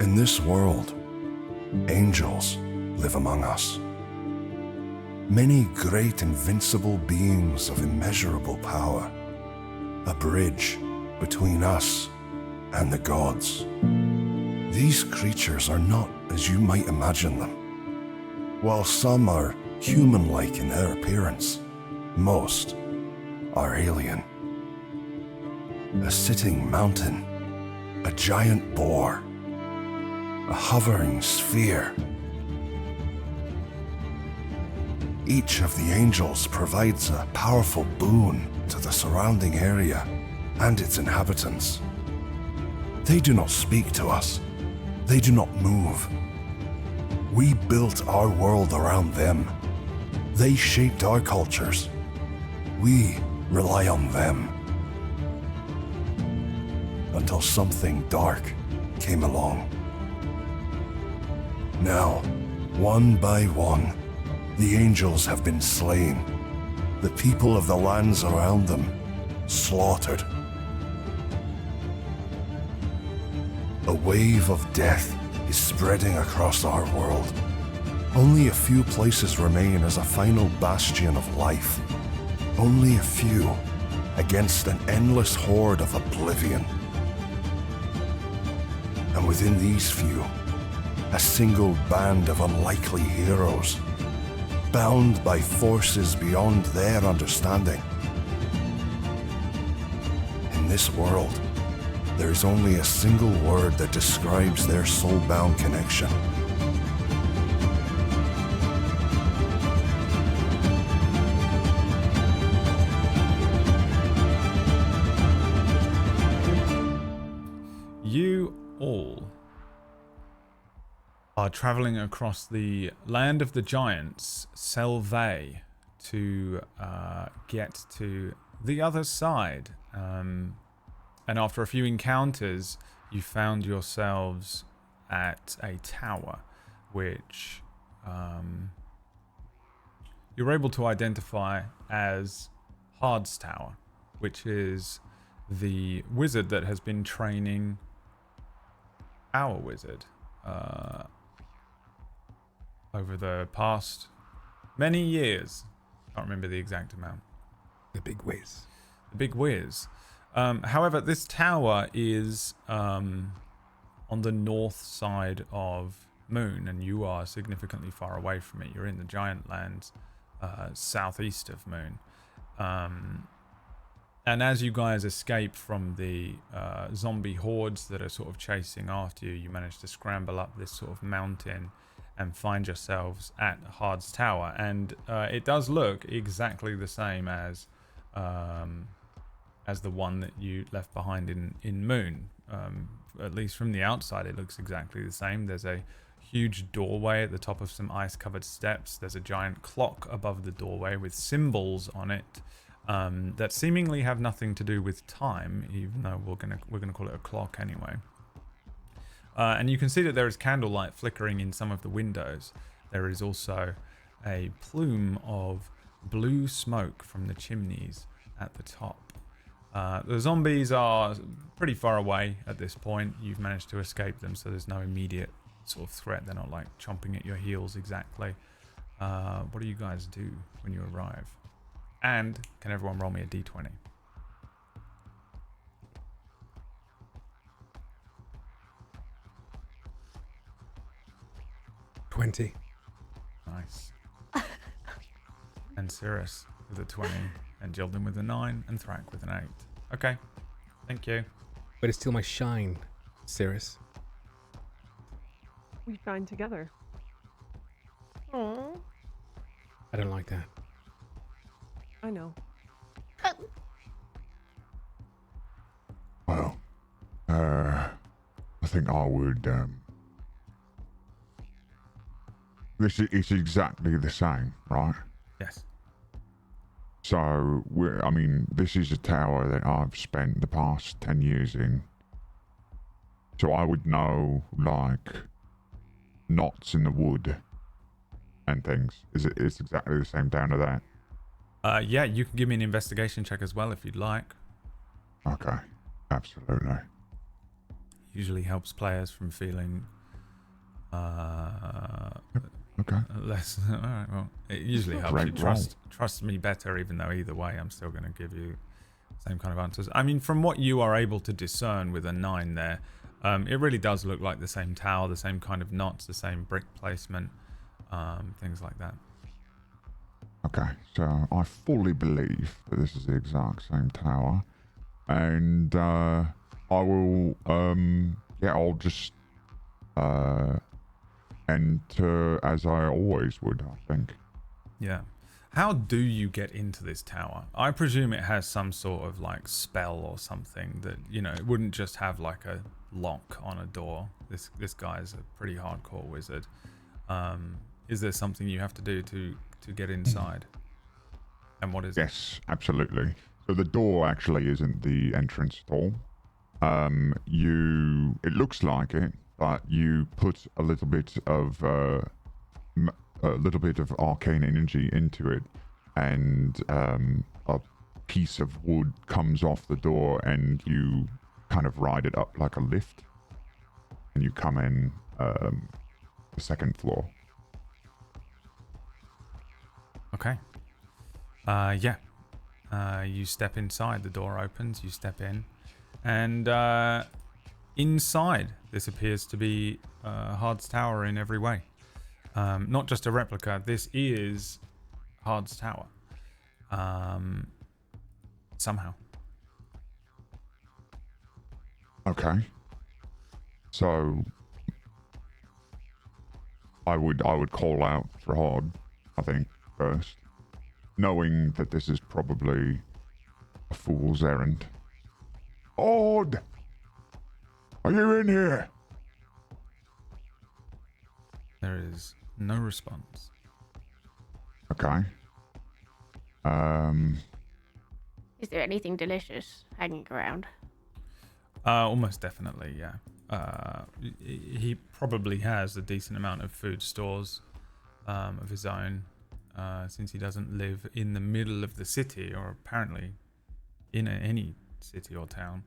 In this world, angels live among us. Many great invincible beings of immeasurable power, a bridge between us and the gods. These creatures are not as you might imagine them. While some are human-like in their appearance, most are alien. A sitting mountain, a giant boar, a hovering sphere. Each of the angels provides a powerful boon to the surrounding area and its inhabitants. They do not speak to us. They do not move. We built our world around them. They shaped our cultures. We rely on them. Until something dark came along. Now, one by one, the angels have been slain. The people of the lands around them slaughtered. A wave of death is spreading across our world. Only a few places remain as a final bastion of life. Only a few against an endless horde of oblivion. And within these few, a single band of unlikely heroes, bound by forces beyond their understanding. In this world, there is only a single word that describes their soul-bound connection. You all are traveling across the land of the giants, Selvae, to get to the other side. And after a few encounters, you found yourselves at a tower, which you're able to identify as Hard's Tower, which is the wizard that has been training our wizard over the past many years. Can't remember the exact amount. The big whiz. The big whiz. However, this tower is on the north side of Moon, and you are significantly far away from it. You're in the giant lands southeast of Moon. And as you guys escape from the zombie hordes that are sort of chasing after you, you manage to scramble up this sort of mountain and find yourselves at Hard's Tower. And it does look exactly the same as the one that you left behind in Moon. At least from the outside, it looks exactly the same. There's a huge doorway at the top of some ice-covered steps. There's a giant clock above the doorway with symbols on it that seemingly have nothing to do with time, even though we're gonna call it a clock anyway. And you can see that there is candlelight flickering in some of the windows. There is also a plume of blue smoke from the chimneys at the top. The zombies are pretty far away at this point. You've managed to escape them, so there's no immediate sort of threat. They're not like chomping at your heels exactly. What do you guys do when you arrive? And can everyone roll me a d20? $20. Nice. And Cirrus with a 20, and Jilden with a 9, and Thrak with an 8. Okay, thank you. But it's still my shine, Cirrus. We shine together. Aww. I don't like that. I know. Well, I think I would, it's exactly the same, right? Yes. So, this is a tower that I've spent the past 10 years in. So I would know, like, knots in the wood and things. It's exactly the same down to that? Yeah, you can give me an investigation check as well if you'd like. Okay, absolutely. Usually helps players from feeling Okay. Less. All right. Well, it usually helps you Great roll. trust me better, even though either way, I'm still going to give you the same kind of answers. I mean, from what you are able to discern with a 9 there, it really does look like the same tower, the same kind of knots, the same brick placement, things like that. Okay, so I fully believe that this is the exact same tower, and I will, I'll just enter as I always would, I think. Yeah. How do you get into this tower? I presume it has some sort of like spell or something that, you know, it wouldn't just have like a lock on a door. This guy's a pretty hardcore wizard. Is there something you have to do to get inside? And what is it? Yes, absolutely. So the door actually isn't the entrance at all. It looks like it, but you put a little bit of arcane energy into it, and a piece of wood comes off the door, and you kind of ride it up like a lift, and you come in the second floor. Okay. You step inside, the door opens, you step in, and inside this appears to be Hard's Tower in every way. Not just a replica, this is Hard's Tower. Somehow. Okay. So I would call out for Hard, I think, first, knowing that this is probably a fool's errand. Hard! Are you in here? There is no response. Okay. Is there anything delicious hanging around? Almost definitely, yeah. He probably has a decent amount of food stores of his own, since he doesn't live in the middle of the city, or apparently in any city or town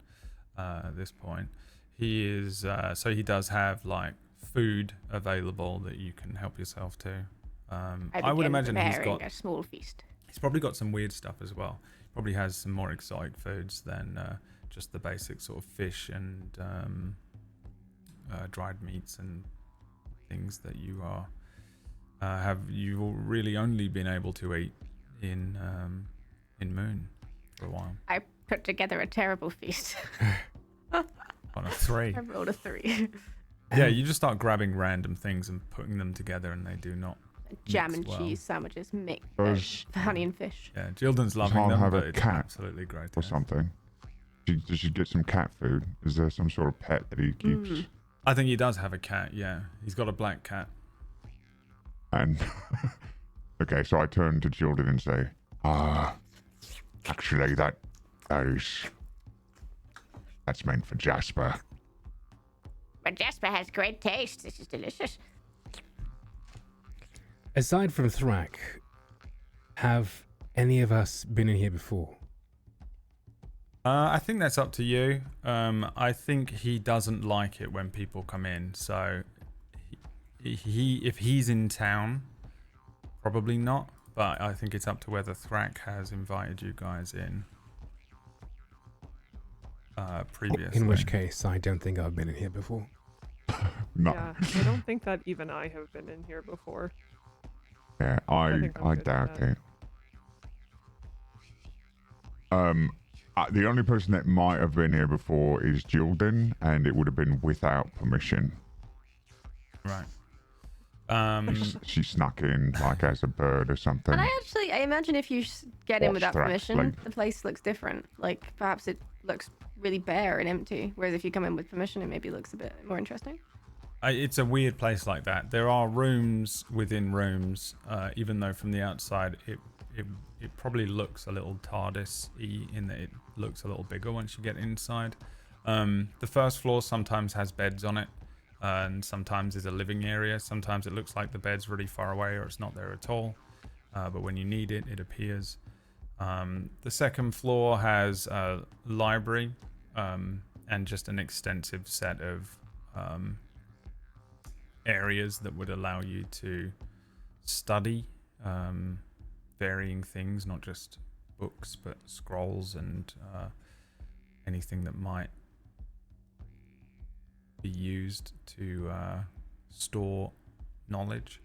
at this point. He is, so he does have like food available that you can help yourself to. I would imagine he's got a small feast. He's probably got some weird stuff as well. He probably has some more exotic foods than just the basic sort of fish and dried meats and things that you have really only been able to eat in Moon for a while. I put together a terrible feast. On a 3. I rolled a 3. Yeah, you just start grabbing random things and putting them together, and they do not. Jam mix and well. cheese sandwiches mixed Does honey and fish. Yeah, Jilden's loving Hard them, have but a it's cat absolutely great. or something? Does she get some cat food? Is there some sort of pet that he keeps? I think he does have a cat, yeah. He's got a black cat. And okay, so I turn to Jilden and say, actually that's meant for Jasper. But Jasper has great taste. This is delicious. Aside from Thrak, have any of us been in here before? I think that's up to you. I think he doesn't like it when people come in, so if he's in town, probably not. But I think it's up to whether Thrak has invited you guys in previously. In which case, I don't think I've been in here before. No. Yeah, I don't think that even I have been in here before. Yeah, I think I'm I good with doubt that. it. The only person that might have been here before is Jilden, and it would have been without permission. Right. She snuck in like as a bird or something. And I imagine if you get in without Thrak, permission, like- the place looks different. Like perhaps it looks really bare and empty, whereas if you come in with permission, it maybe looks a bit more interesting. It's a weird place like that. There are rooms within rooms, even though from the outside it probably looks a little TARDIS-y in that it looks a little bigger once you get inside. The first floor sometimes has beds on it, and sometimes is a living area. Sometimes it looks like the bed's really far away or it's not there at all. But when you need it, it appears. The second floor has a library and just an extensive set of areas that would allow you to study varying things, not just books, but scrolls and anything that might be used to store knowledge.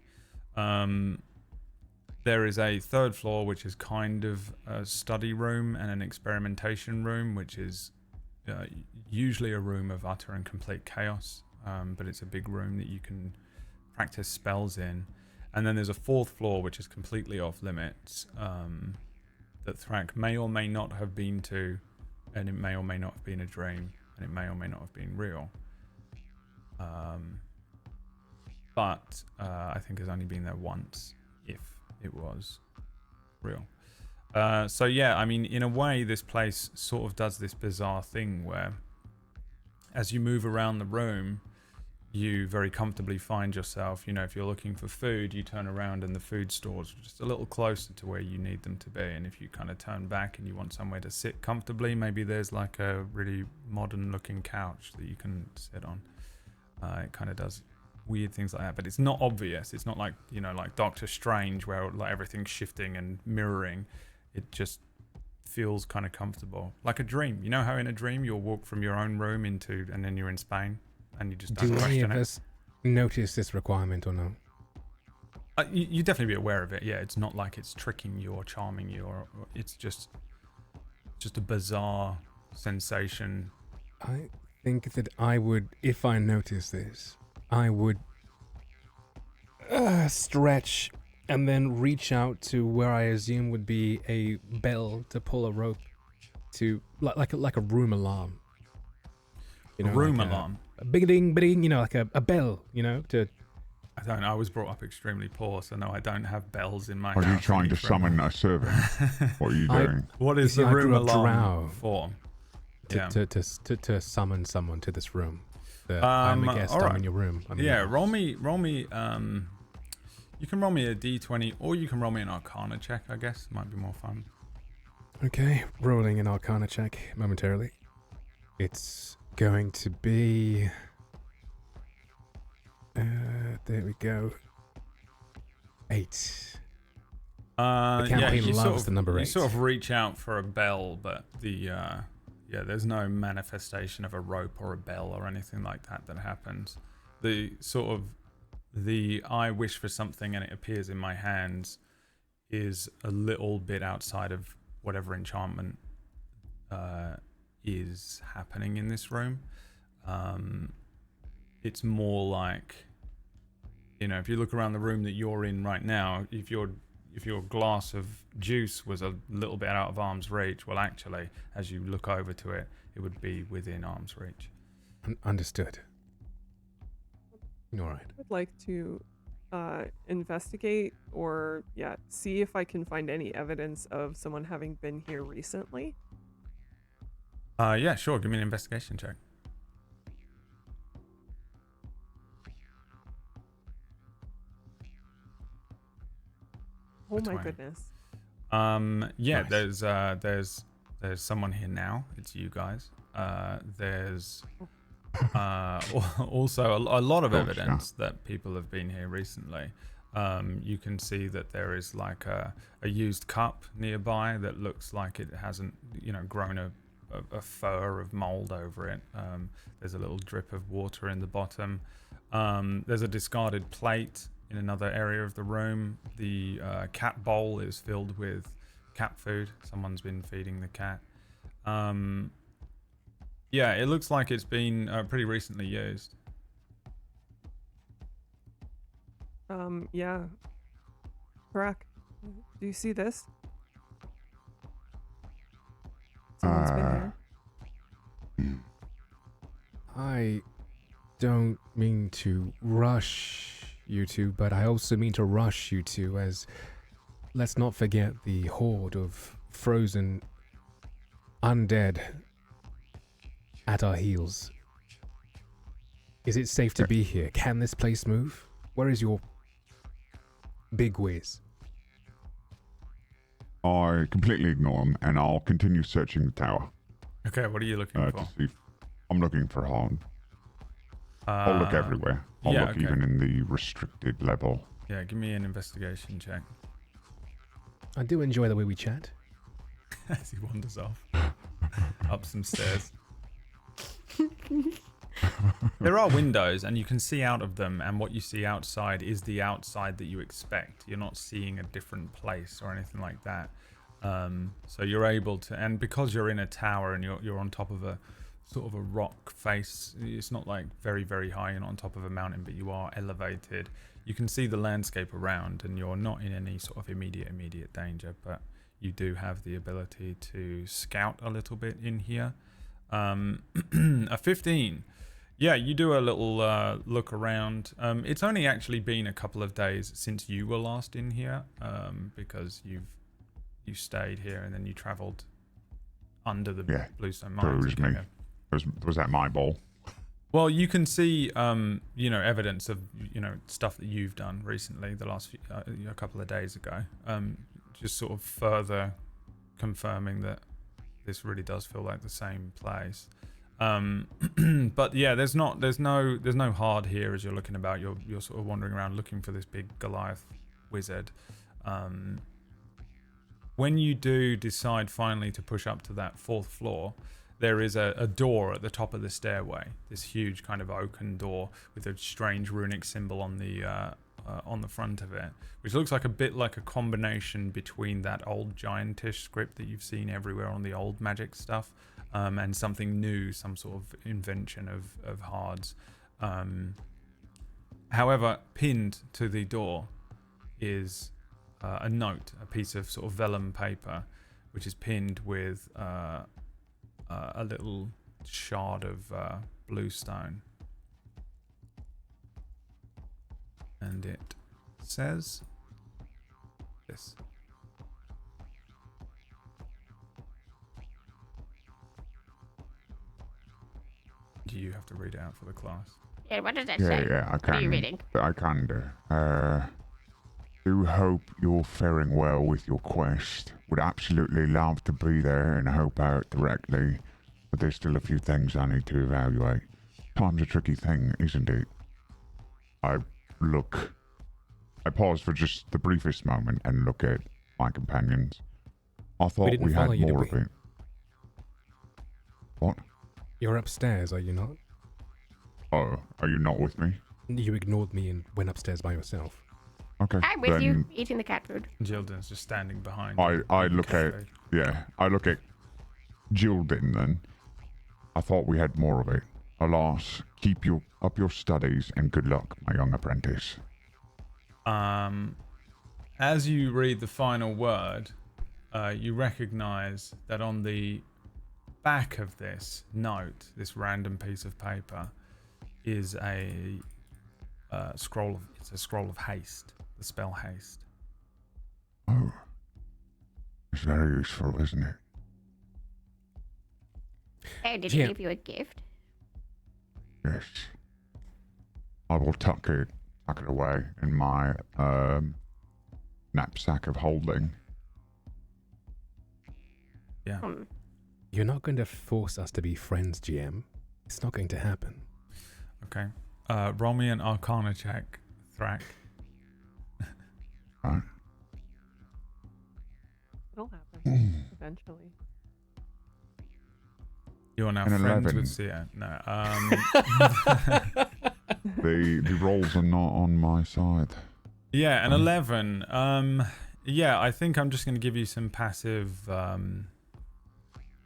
There is a third floor, which is kind of a study room and an experimentation room, which is usually a room of utter and complete chaos, but it's a big room that you can practice spells in. And then there's a fourth floor, which is completely off limits, that Thrak may or may not have been to, and it may or may not have been a dream, and it may or may not have been real. But I think has only been there once, if it was real. So yeah, I mean, in a way, this place sort of does this bizarre thing where, as you move around the room, you very comfortably find yourself, you know, if you're looking for food, you turn around and the food stores are just a little closer to where you need them to be. And if you kind of turn back and you want somewhere to sit comfortably, maybe there's like a really modern looking couch that you can sit on. It kind of does weird things like that, but it's not obvious. It's not like, you know, like Doctor Strange where like everything's shifting and mirroring. It just feels kind of comfortable, like a dream. You know how in a dream you'll walk from your own room into, and then you're in Spain and you just don't Do any question of it. us notice this requirement or no? You definitely be aware of it. Yeah, it's not like it's tricking you or charming you, or it's just a bizarre sensation. I think that I would, if I noticed this, I would stretch and then reach out to where I assume would be a bell to pull a rope to, like a room alarm. You know, A room like alarm. A bing, bing, you know, like a bell, you know, to. I don't know. I was brought up extremely poor, so no, I don't have bells in my Are house. you trying to each room. summon a servant? What are you doing? What is You see, the I room grew up alarm drow. for? Yeah. To summon someone to this room. I'm a guest. all I'm right. in your room. I'm in Yeah, your roll house. me. You can roll me a d20, or you can roll me an Arcana check. I guess might be more fun. Okay, rolling an Arcana check momentarily. It's going to be. There we go. 8. The campaign you loves the number You 8. sort of reach out for a bell, but there's no manifestation of a rope or a bell or anything like that happens. The I wish for something and it appears in my hands is a little bit outside of whatever enchantment is happening in this room. It's more like, you know, if you look around the room that you're in right now, if your glass of juice was a little bit out of arm's reach, well, actually, as you look over to it, it would be within arm's reach. Understood. All right. I would like to investigate or see if I can find any evidence of someone having been here recently. Yeah, sure. Give me an investigation check. Oh my 20. goodness. Yeah, Nice. there's someone here now. It's you guys. There's also a lot of evidence that people have been here recently. You can see that there is like a used cup nearby that looks like it hasn't, you know, grown a fur of mold over it. There's a little drip of water in the bottom. There's a discarded plate in another area of the room. The cat bowl is filled with cat food. Someone's been feeding the cat. Yeah, it looks like it's been pretty recently used. Yeah. Karak, do you see this? Someone's been here. I don't mean to rush you two, but I also mean to rush you two, as let's not forget the horde of frozen undead at our heels. Is it safe to be here? Can this place move? Where is your big whiz? I completely ignore him, and I'll continue searching the tower Okay, what are you looking to for? see if I'm looking for harm. I'll look everywhere. I'll yeah, look okay. even in the restricted level. Yeah, give me an investigation check. I do enjoy the way we chat. As he wanders off up some stairs. There are windows and you can see out of them, and what you see outside is the outside that you expect. You're not seeing a different place or anything like that. So you're able to, and because you're in a tower and you're on top of a sort of a rock face, it's not like very, very high and on top of a mountain, but you are elevated. You can see the landscape around and you're not in any sort of immediate danger, but you do have the ability to scout a little bit in here. A 15. Yeah, you do a little look around. It's only actually been a couple of days since you were last in here, because you stayed here and then you travelled under the Bluestone So it Mines. was me. Was that my ball? Well, you can see, evidence of, stuff that you've done recently, the last few, a couple of days ago. Just sort of further confirming that this really does feel like the same place. But yeah, there's no hard here as you're looking about. You're sort of wandering around looking for this big Goliath wizard. When you do decide finally to push up to that 4th floor, there is a door at the top of the stairway. This huge kind of oaken door with a strange runic symbol on the front of it, which looks like a bit like a combination between that old giantish script that you've seen everywhere on the old magic stuff, and something new, some sort of invention of Hard's. However, pinned to the door is a note, a piece of sort of vellum paper, which is pinned with a little shard of blue stone. And it says this. Do you have to read it out for the class? Yeah, what does that say? Yeah, I can. What are you reading? I can do. Do hope you're faring well with your quest. Would absolutely love to be there and help out directly, but there's still a few things I need to evaluate. Time's a tricky thing, isn't it? I pause for just the briefest moment and look at my companions. I thought didn't we had follow you, more did of we? it. What? You're upstairs, are you not? Oh, are you not with me? You ignored me and went upstairs by yourself. Okay. I'm with then you, eating the cat food. Jilden's just standing behind I you. look at I look at Jilden then. I thought we had more of it. Alas, keep you up your studies and good luck, my young apprentice. As you read the final word, you recognize that on the back of this note, this random piece of paper, is a scroll of haste, the spell haste. Oh, it's very useful, isn't it? Oh, did Yeah. he give you a gift? Yes. I will tuck it away in my knapsack of holding. Yeah. You're not going to force us to be friends, GM. It's not going to happen. Okay. Roll me an Arcana check, Thrak. Right? It'll happen eventually. You are now An friends 11. with Sia. No. The rolls are not on my side. Yeah, an 11. Yeah, I think I'm just going to give you some passive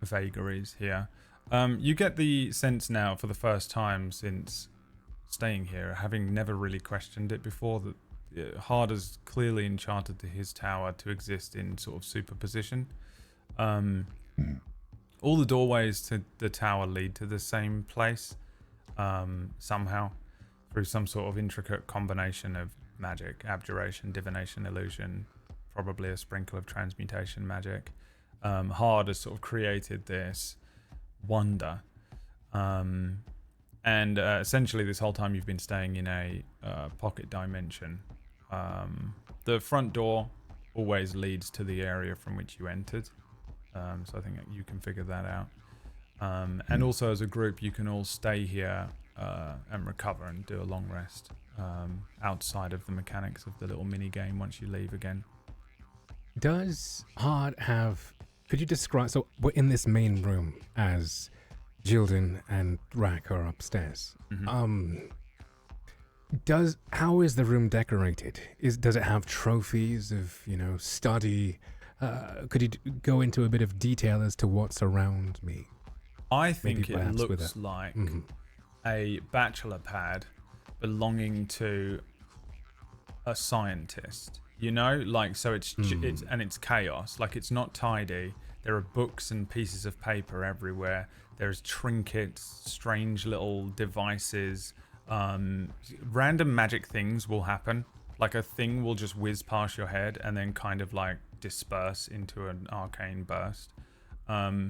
vagaries here. You get the sense now for the first time since staying here, having never really questioned it before, that Hard has clearly enchanted to his tower to exist in sort of superposition. All the doorways to the tower lead to the same place, somehow, through some sort of intricate combination of magic, abjuration, divination, illusion, probably a sprinkle of transmutation magic. Hard has sort of created this wonder. And essentially this whole time you've been staying in a pocket dimension. The front door always leads to the area from which you entered. So I think you can figure that out. And also as a group, you can all stay here and recover and do a long rest outside of the mechanics of the little mini game once you leave again. Does Hard have... Could you describe... So we're in this main room as Jilden and Rack are upstairs. How is the room decorated? Does it have trophies of, study? Could you go into a bit of detail as to what's around me? I think Maybe it perhaps with looks like a bachelor pad belonging to a scientist. So it's chaos. Like, it's not tidy. There are books and pieces of paper everywhere. There's trinkets, strange little devices. Random magic things will happen. Like, a thing will just whiz past your head and then kind of like disperse into an arcane burst. I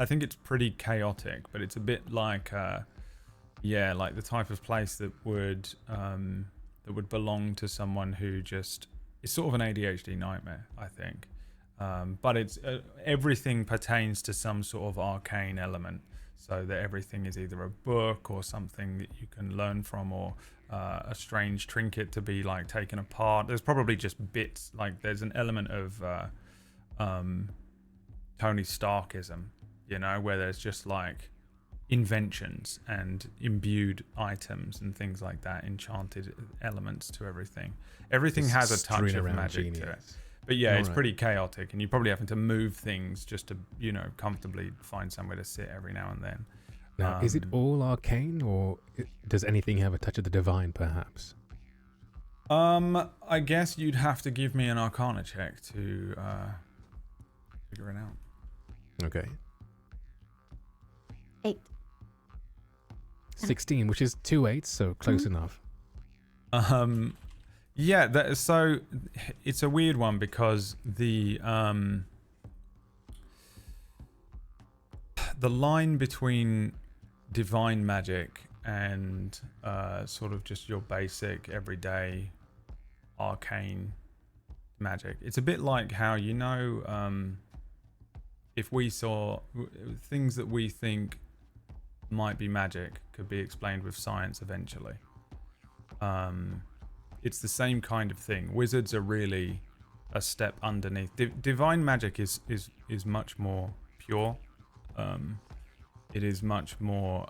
think it's pretty chaotic, but it's a bit like like the type of place that would belong to someone who just is sort of an ADHD nightmare, I think. But it's everything pertains to some sort of arcane element, so that everything is either a book or something that you can learn from, or a strange trinket to be like taken apart. There's probably just bits, like there's an element of Tony Starkism, where there's just like inventions and imbued items and things like that, enchanted elements to everything. Everything has a touch of magic to it. But yeah, it's pretty chaotic, and you're probably having to move things just to, comfortably find somewhere to sit every now and then. Now, is it all arcane, or does anything have a touch of the divine, perhaps? I guess you'd have to give me an Arcana check to figure it out. Okay. 8. 16, which is 2 8s, so close enough. Yeah, so it's a weird one because the line between divine magic and sort of just your basic everyday arcane magic, it's a bit like how, if we saw things that we think might be magic could be explained with science eventually. It's the same kind of thing. Wizards are really a step underneath. Divine magic is much more pure. It is much more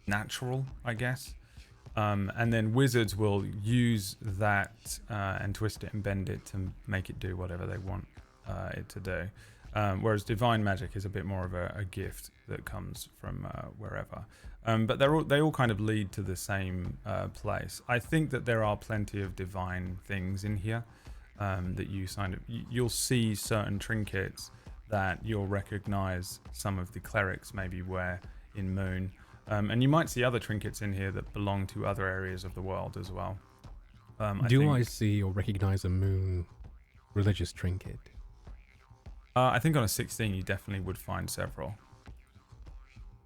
natural, I guess. And then wizards will use that and twist it and bend it to make it do whatever they want it to do. Whereas divine magic is a bit more of a gift that comes from wherever. But they all kind of lead to the same place. I think that there are plenty of divine things in here that you'll see certain trinkets that you'll recognize some of the clerics maybe wear in Moon. And you might see other trinkets in here that belong to other areas of the world as well. I see or recognize a Moon religious trinket? I think on a 16 you definitely would find several.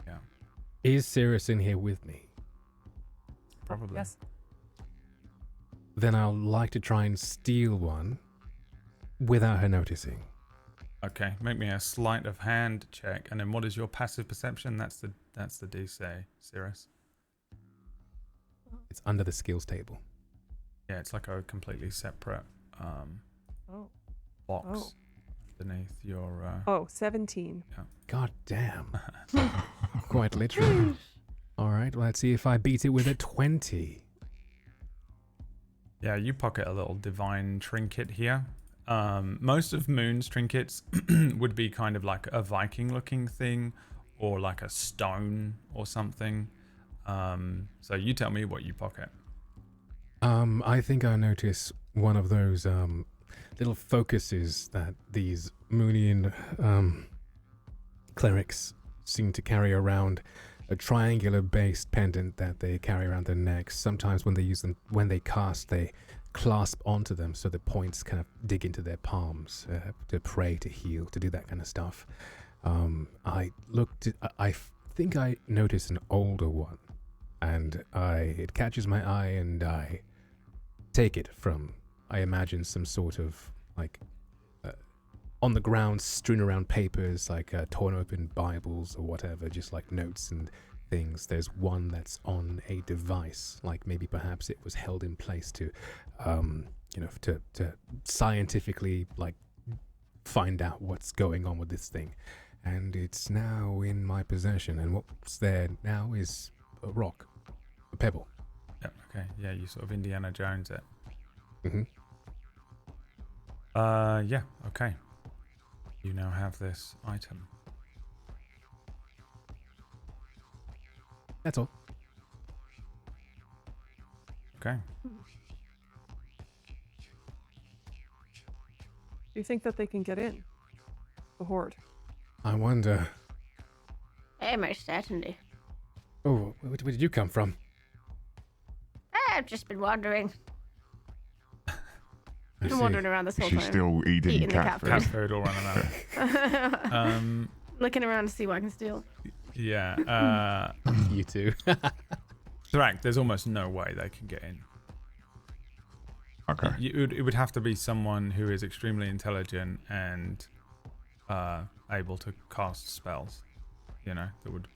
Yeah. Is Cirrus in here with me? Probably. Yes. Then I'll like to try and steal one without her noticing. Okay, make me a sleight of hand check, and then what is your passive perception? That's the DC, Cirrus. It's under the skills table. Yeah, it's like a completely separate box underneath your 17. Yeah. God damn. Quite literally. All right, well, let's see if I beat it with a 20. Yeah, you pocket a little divine trinket here. Most of Moon's trinkets would be kind of like a Viking looking thing, or like a stone or something. So you tell me what you pocket. I think I notice one of those little focuses that these Moonian clerics seem to carry around, a triangular based pendant that they carry around their necks. Sometimes when they cast, they clasp onto them so the points kind of dig into their palms to pray, to heal, to do that kind of stuff. I think I noticed an older one, and it catches my eye, and I take it from, I imagine, some sort of like on the ground, strewn around papers, like torn open Bibles or whatever, just like notes and things. There's one that's on a device, like maybe perhaps it was held in place to, to scientifically like find out what's going on with this thing. And it's now in my possession, and what's there now is a rock, a pebble. Yeah, okay. Yeah, you sort of Indiana Jones it. Mm-hmm. Yeah, okay. You now have this item. That's all. Okay. Do you think that they can get in? The Horde. I wonder. Most certainly. Oh, where did you come from? I've just been wandering. I Been see. wandering around this whole She's time. still eating Eating the cat cat food. Cat food all running out. Looking around to see what I can steal. Yeah. You too. Thrak, there's almost no way they can get in. Okay. It would have to be someone who is extremely intelligent and able to cast spells, that would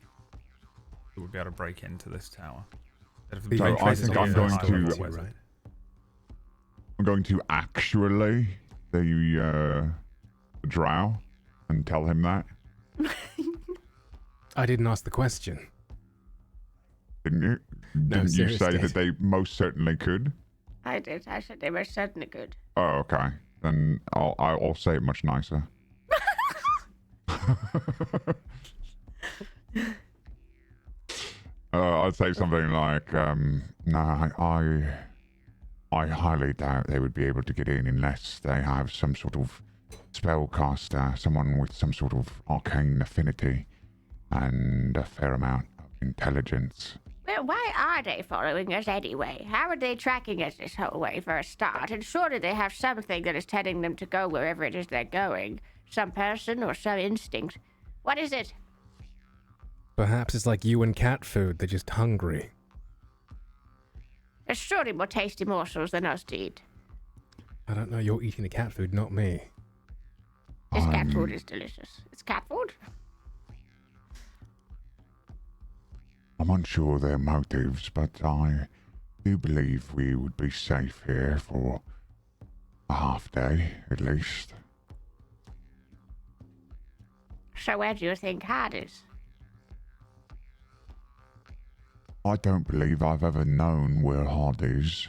be able to break into this tower. So I think I'm going to actually the drow and tell him that. I didn't ask the question. Didn't you? No, Didn't you serious say did. that they most certainly could? I did. I said they were certainly good. Oh, okay. Then I'll say it much nicer. I'd say something like, no, I highly doubt they would be able to get in unless they have some sort of spellcaster, someone with some sort of arcane affinity and a fair amount of intelligence. Well, why are they following us anyway? How are they tracking us this whole way for a start? And surely they have something that is telling them to go wherever it is they're going. Some person or some instinct. What is it? Perhaps it's like you and cat food. They're just hungry. There's surely more tasty morsels than us to eat. I don't know. You're eating the cat food, not me. This cat food is delicious. It's cat food. I'm unsure of their motives, but I do believe we would be safe here for a half day, at least. So where do you think Hard is? I don't believe I've ever known where Hard is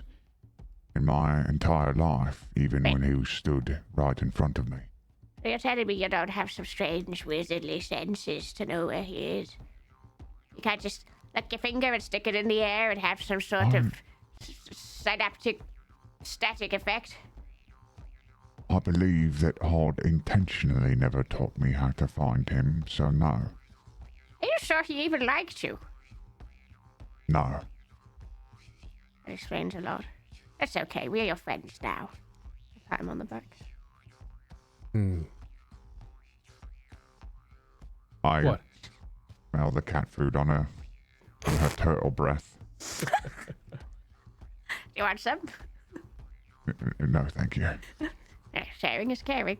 in my entire life, even when he stood right in front of me. So you're telling me you don't have some strange wizardly senses to know where he is? You can't just lick your finger and stick it in the air and have some sort of synaptic static effect? I believe that Hard intentionally never taught me how to find him, so no. Are you sure he even liked you? No. That explains a lot. It's okay, we're your friends now. I pat him on the back. I What? smell the cat food on her turtle breath. You want some? No, thank you. Sharing is caring.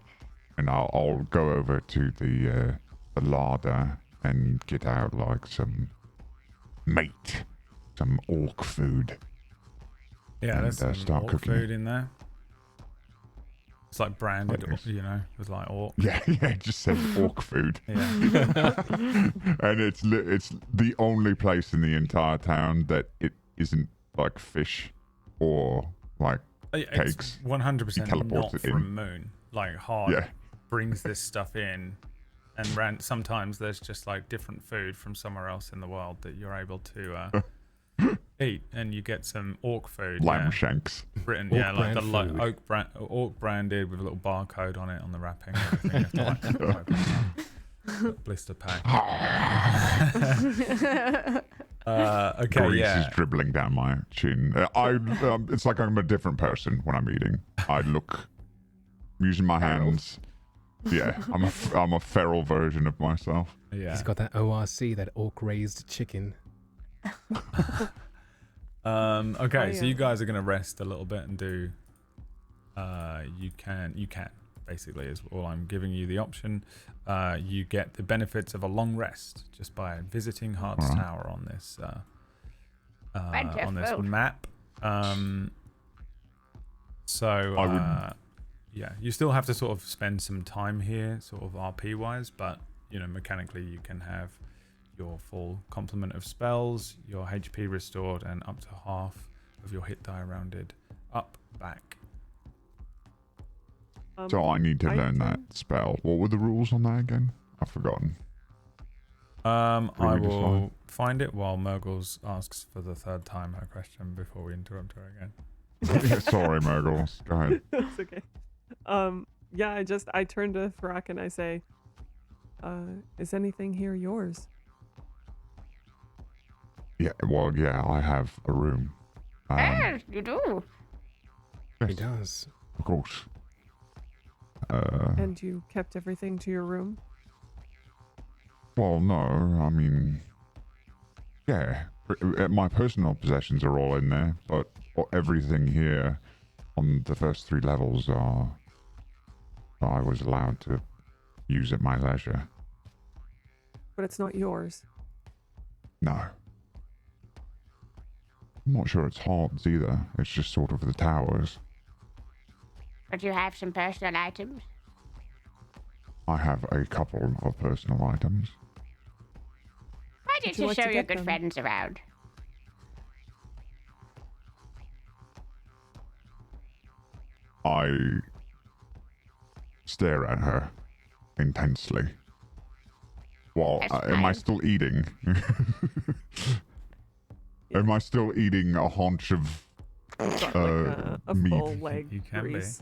And I'll go over to the larder and get out like some meat, some orc food. Yeah, And, there's some start orc cooking food it. in there. It's like branded, What is? with like orc. Yeah, it just says orc food. Yeah. And it's the only place in the entire town that it isn't like fish or like It's cakes. 100% teleports not it in. from Moon. Like Hard Yeah. brings this stuff in, and sometimes there's just like different food from somewhere else in the world that you're able to eat, and you get some orc food. lamb yeah. shanks. Written, Orc yeah, like the brand food. orc branded with a little barcode on it on the wrapping. And everything. You have to, like, open it up. Blister pack. Okay, Grease yeah. is dribbling down my chin. It's like I'm a different person when I'm eating. I look using my hands. Yeah, I'm a feral version of myself. Yeah. He's got that ORC, that orc raised chicken. Okay, so yeah. you guys are gonna rest a little bit and do. You can basically is all I'm giving you the option. You get the benefits of a long rest just by visiting Heart's Alright. Tower on this Wonderful. map. So I would- yeah, you still have to sort of spend some time here, sort of RP wise, but you know, mechanically you can have your full complement of spells, your HP restored, and up to half of your hit die rounded up back. So I need to learn that can- spell. What were the rules on that again? I've forgotten. I Previous will line. find it while Mirggles asks for the third time her question before we interrupt her again. Yeah, sorry, Mirggles. Go ahead. It's okay. Yeah, I turn to Thrak and I say, is anything here yours? Yeah, well, yeah, I have a room. You do. He does. Of course. And you kept everything to your room? Well, no, I mean, yeah, my personal possessions are all in there, but everything here on the first 3 levels I was allowed to use at my leisure. But it's not yours. No. I'm not sure it's Heart's either. It's just sort of the towers. But you have some personal items. I have a couple of personal items. Why Would don't you you like to show your get good them? friends around? I stare at her intensely. Well, That's am I fine. still eating? Am I still eating a haunch of It's got like a meat? full leg You can be. grease.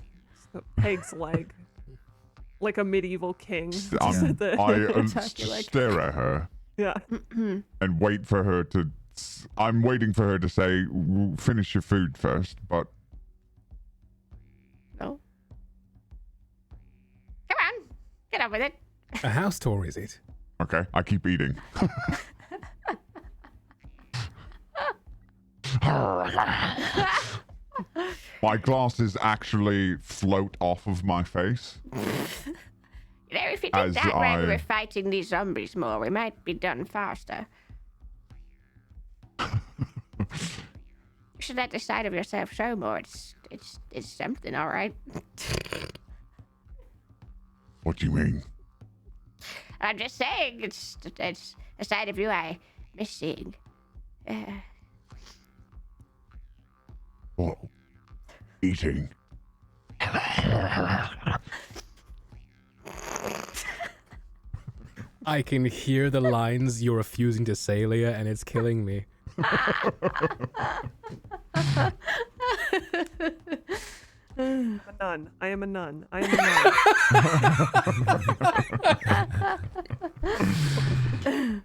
So pig's leg. Like a medieval king. Just at the- I Turkey leg. stare at her yeah. and wait for her to. I'm waiting for her to say, "Finish your food first," but No. Come on, get on with it. A house tour, is it? okay, I keep eating. My glasses actually float off of my face. You know, if you did As that when we I- were fighting these zombies more, we might be done faster. You should let the side of yourself show more. It's something, all right. What do you mean? I'm just saying, it's a side of you I miss seeing. What? Eating. I can hear the lines you're refusing to say, Leah, and it's killing me. I'm a nun. I am a nun. I am a nun.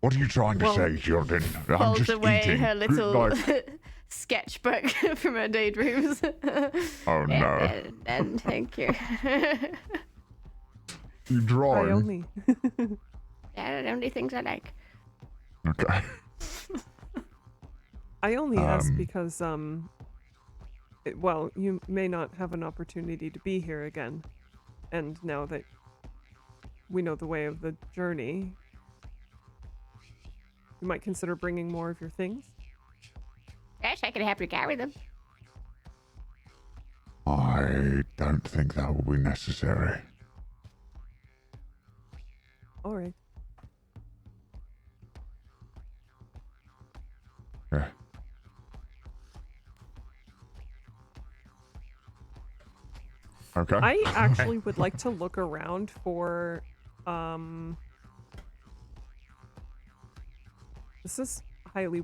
What are you trying to Well, say, Jordan? I'm Pulls just away eating. her little Like, sketchbook from her daydreams. oh no. And thank you. You I drawing? only. They're the only things I like. Okay. I only ask Um, because well, you may not have an opportunity to be here again, and now that we know the way of the journey, you might consider bringing more of your things. Yes, I can help you carry them. I don't think that will be necessary. All right. Yeah. Okay. I actually would like to look around for this is highly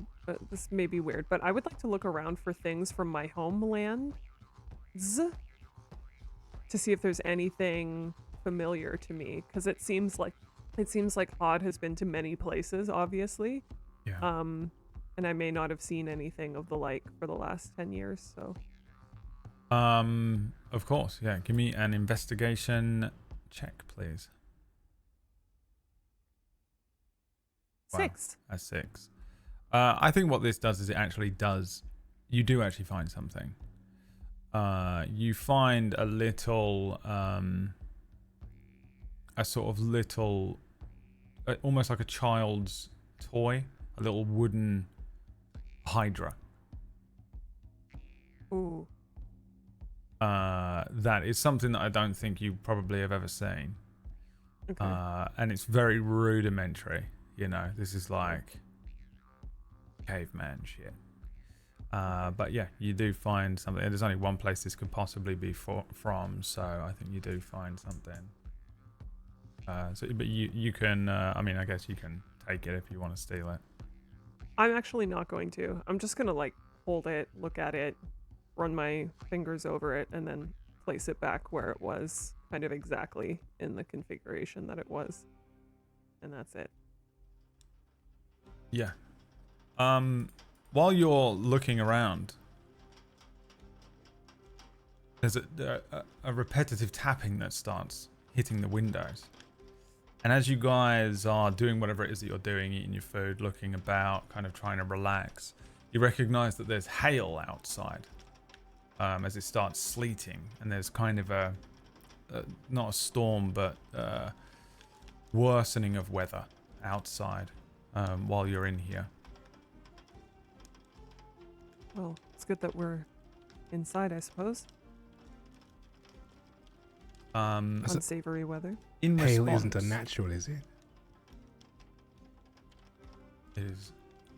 this may be weird, but I would like to look around for things from my homeland to see if there's anything familiar to me, because it seems like Hod has been to many places, obviously. Yeah. And I may not have seen anything of the like for the last 10 years, so Of course, yeah. Give me an investigation check, please. Wow. 6. A 6. I think what this does is you do actually find something. you find a little, a sort of little, almost like a child's toy, a little wooden hydra. Ooh. That is something that I don't think you probably have ever seen. Okay. And it's very rudimentary. You know, this is like caveman shit. But yeah, you do find something. There's only one place this could possibly be from, so I think you do find something. But you can. I mean, I guess you can take it if you want to steal it. I'm actually not going to. I'm just gonna like hold it, look at it, run my fingers over it, and then place it back where it was, kind of exactly in the configuration that it was. And that's it. Yeah. While you're looking around, there's a repetitive tapping that starts hitting the windows. And as you guys are doing whatever it is that you're doing, eating your food, looking about, kind of trying to relax, you recognize that there's hail outside as it starts sleeting. And there's kind of not a storm, but worsening of weather outside while you're in here. Well, it's good that we're inside, I suppose. Unsavory weather. In Hail response, isn't unnatural, is it? It is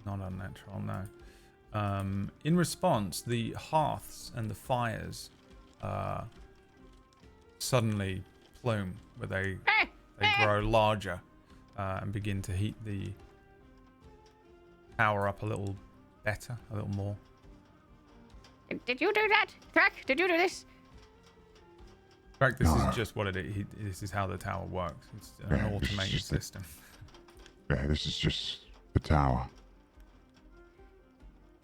not unnatural, no. In response, the hearths and the fires suddenly plume, where they grow larger and begin to heat the tower up a little better, a little more. Did you do that? Crack, did you do this? In fact, this is just what it is. This is how the tower works. It's an Yeah, it's automated just system. Yeah, this is just the tower.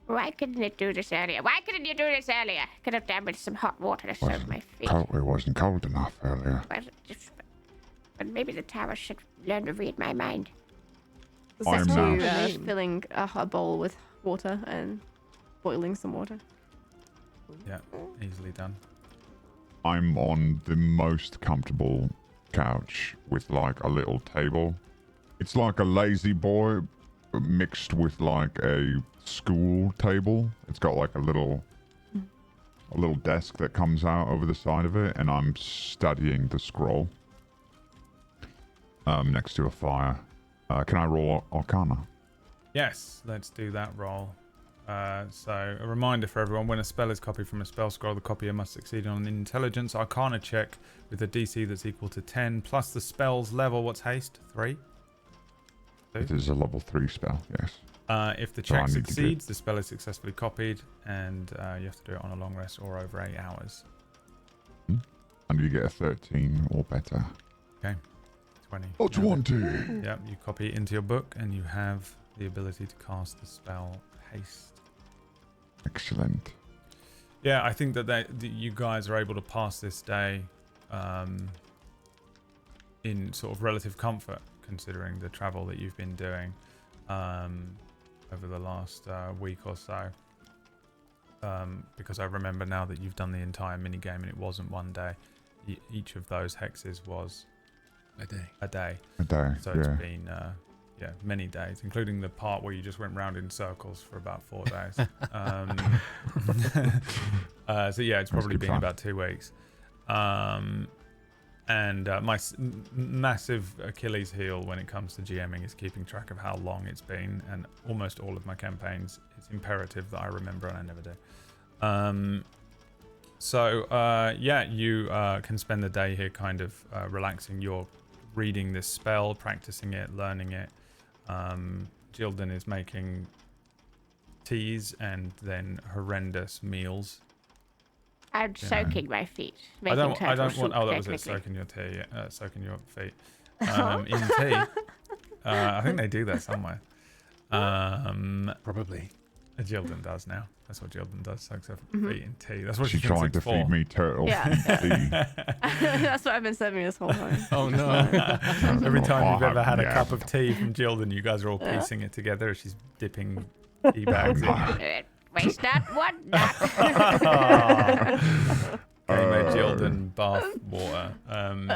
Why couldn't it do this earlier? Why couldn't you do this earlier? Could have done with some hot water to soak my feet. It wasn't cold enough earlier. But maybe the tower should learn to read my mind. This I'm is not- too To filling a hot bowl with water and boiling some water. Yeah, easily done. I'm on the most comfortable couch with like a little table. It's like a lazy boy mixed with like a school table. It's got like a little desk that comes out over the side of it, and I'm studying the scroll next to a fire. Can I roll Arcana? Yes, let's do that roll. So a reminder for everyone, when a spell is copied from a spell scroll, the copier must succeed on an intelligence Arcana check with a DC that's equal to 10 plus the spell's level. What's haste? 3? It is a level 3 spell, yes. If the So I check need to succeeds, the spell is successfully copied, and you have to do it on a long rest or over 8 hours. And you get a 13 or better. 20. Oh, 20! Yep, you copy it into your book, and you have the ability to cast the spell haste. Excellent. Yeah, I think that you guys are able to pass this day in sort of relative comfort, considering the travel that you've been doing over the last week or so. Because I remember now that you've done the entire minigame and it wasn't one day. Each of those hexes was A day. a day. A day, So it's been many days, including the part where you just went round in circles for about 4 days. So yeah, it's probably good been fun. about 2 weeks. And my massive Achilles heel when it comes to GMing is keeping track of how long it's been, and almost all of my campaigns, it's imperative that I remember, and I never do. You can spend the day here kind of relaxing. You're reading this spell, practicing it, learning it. Jildan is making teas and then horrendous meals. I'm soaking my feet. I don't making turtle want. soup, Oh, that was it. technically. Soaking your tea, soaking your feet in tea. I think they do that somewhere. Probably. Jildan does now. That's what Jildan does. Soaks her feet in tea. That's what She she thinks tried to it's feed for. me turtle Yeah. tea. That's what I've been serving this whole time. Oh no. Every time you've ever had a Yeah. cup of tea from Jildan, you guys are all piecing it together as she's dipping tea Oh, bags in. no. Waste not, want not. Gamer Jilden bath water. And,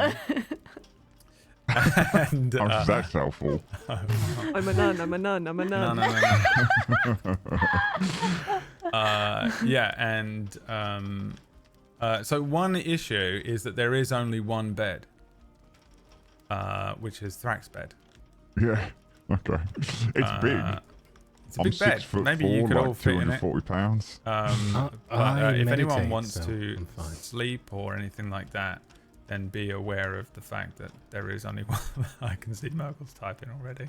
Oh, that's helpful. I'm a nun. I'm a nun. I'm a nun. No. Yeah, and so one issue is that there is only one bed, which is Thrax's bed. Yeah. Okay. It's big. It's a I'm big bed. 6'4", Maybe you could like all fit in it. 240 pounds. But, I if anyone meditate, wants so to I'm fine. sleep or anything like that, then be aware of the fact that there is only one. I can see Mirggles typing already.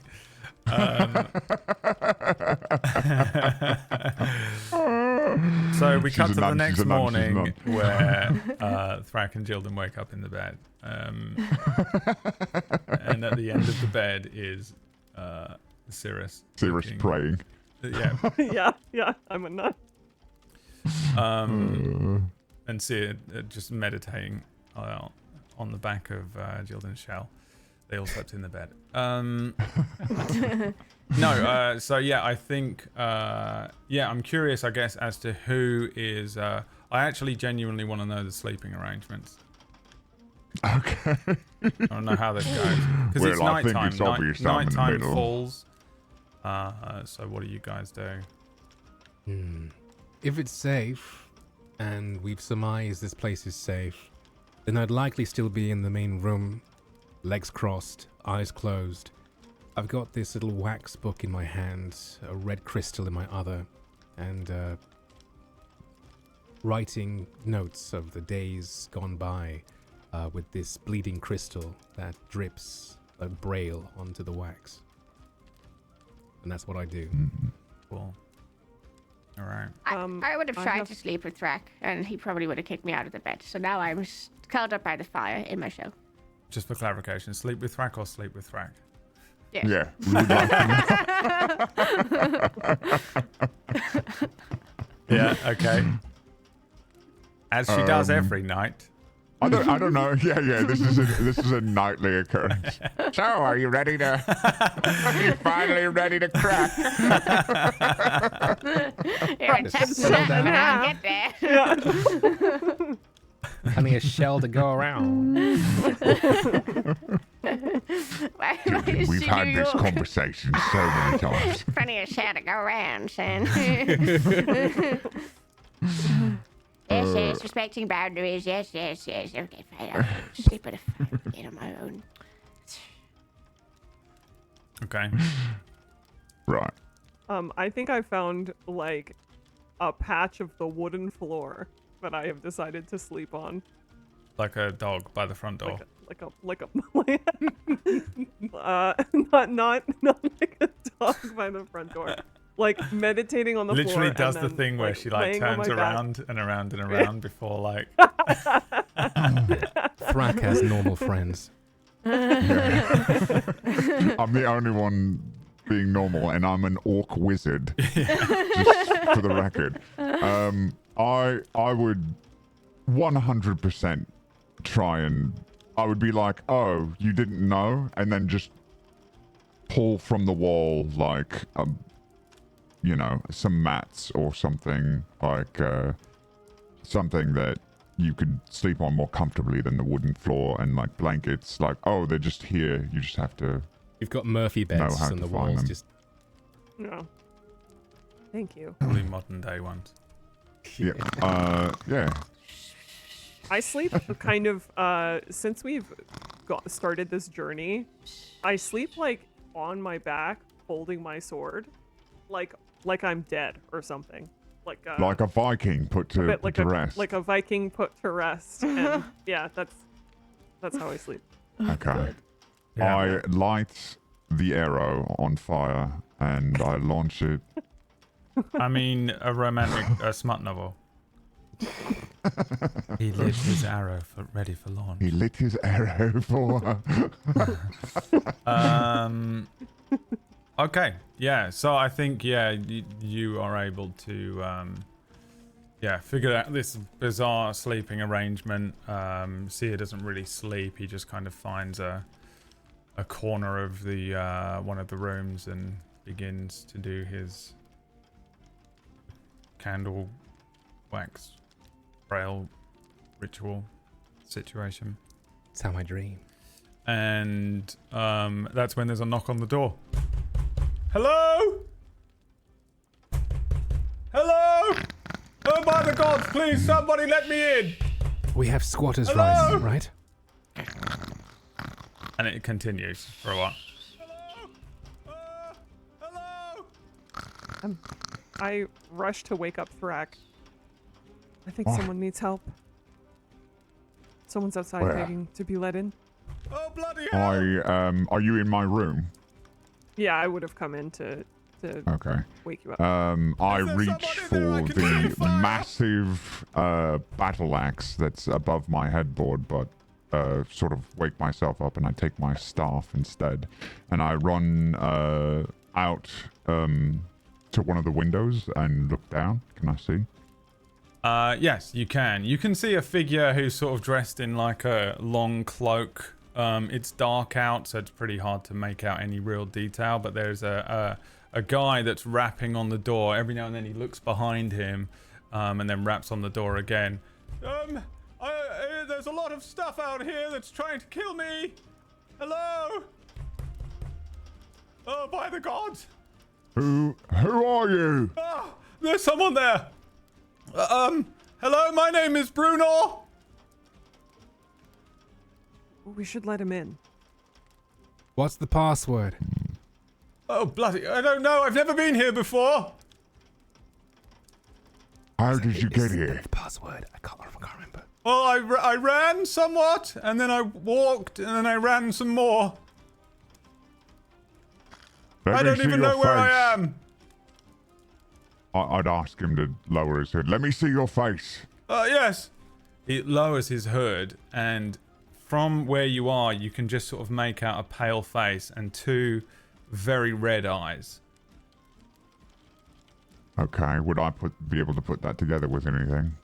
So we cut to the next morning where Thrak and Jilden wake up in the bed. And at the end of the bed is Cirrus. Cirrus looking- praying. Yeah. yeah. I'm a nun. And see just meditating on the back of Jilden's shell. They all slept in the bed. No, so yeah, I think, I'm curious, I guess, as to who is, I actually genuinely want to know the sleeping arrangements. Okay. I don't know how this goes. Because it's Well, I think nighttime. it's obvious I'm in the Nighttime middle. falls. So what do you guys do? If it's safe, and we've surmised this place is safe, then I'd likely still be in the main room, legs crossed, eyes closed. I've got this little wax book in my hand, a red crystal in my other, and writing notes of the days gone by with this bleeding crystal that drips like braille onto the wax. And that's what I do. Cool. All right. I would have I tried have- to sleep with Thrak, and he probably would have kicked me out of the bed. So now I'm curled up by the fire in my shell. Just for clarification, sleep with Thrak or sleep with Thrak? Yes. Yeah. We would like to Yeah, okay. As she does every night. I don't know. Yeah. This is a nightly occurrence. So, are you ready to? Are you finally ready to crack? You're a tough Settle nut down. when I get there. Plenty of shell to go around. We've had this conversation so many times. Plenty of shit to go around, son. Yes, respecting boundaries. Yes. Okay, fine. I'll sleep at a fire again on my own. Okay. Right. I think I found like a patch of the wooden floor that I have decided to sleep on. Like a dog by the front door. Like a not like a dog by the front door. Like meditating on the floor. Literally does and the then, thing where she like laying on turns my back. around and around and around before like Thrak has normal friends. I'm the only one being normal, and I'm an orc wizard. Just for the record, I would 100% try and I would be like, oh, you didn't know, and then just pull from the wall like some mats or something, like something that you could sleep on more comfortably than the wooden floor, and like blankets, like, oh, they're just here, you just have to. You've got Murphy Know beds how and to the find walls them. just... No. Thank you. probably modern day ones. Yeah. I sleep kind of since we've started this journey, I sleep like on my back holding my sword, like I'm dead or something. Like Like a Viking put to, bit put to rest. like a Viking put to rest. And yeah, that's how I sleep. Okay. Yeah. I light the arrow on fire and I launch it. I mean, a smut novel. He lit his arrow ready for launch. He lit his arrow for. Okay, yeah. So I think you are able to figure out this bizarre sleeping arrangement. Sia doesn't really sleep. He just kind of finds a corner of the one of the rooms and begins to do his candle, wax, trail, ritual situation. It's how I dream. And that's when there's a knock on the door. Hello? Hello? Oh, by the gods, please, somebody let me in. We have squatters' Hello? rights, right? And it continues for a while. Hello? Hello? I rush to wake up Thrak. I think What? someone needs help. Someone's outside Where? begging to be let in. Oh, bloody hell. Are you in my room? Yeah, I would have come in to Okay. wake you up. I Is there reach somebody for there I can see the fire? massive battle axe that's above my headboard, but sort of wake myself up and I take my staff instead. And I run out to one of the windows and look down. Can I see? Yes, you can. You can see a figure who's sort of dressed in like a long cloak. It's dark out, so it's pretty hard to make out any real detail, but there's a guy that's rapping on the door. Every now and then he looks behind him, and then raps on the door again. There's a lot of stuff out here that's trying to kill me. Hello? Oh, by the gods. Who are you? Ah, there's someone there. Hello, my name is Bruno. We should let him in. What's the password? Oh, bloody, I don't know. I've never been here before. How did you get here? The password. I can't remember. Well, I ran somewhat, and then I walked, and then I ran some more. I don't even know where I am. I'd ask him to lower his hood. Let me see your face. Yes. He lowers his hood, and from where you are, you can just sort of make out a pale face and two very red eyes. Okay, would I be able to put that together with anything?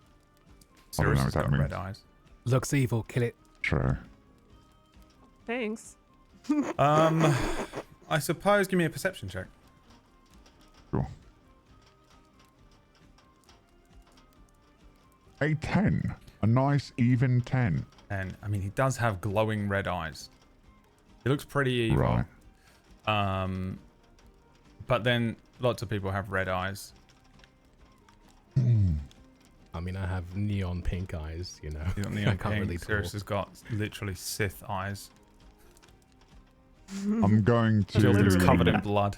I don't know Sirius what has that got means. red eyes. Looks evil. Kill it. Sure. Thanks. I suppose give me a perception check. Cool. A 10. A nice even 10. And, I mean, he does have glowing red eyes. He looks pretty evil. Right. But then lots of people have red eyes. I mean, I have neon pink eyes, you know. He's got I neon can't pink. really Sirius talk. has got literally Sith eyes. I'm going to... Children's covered in blood.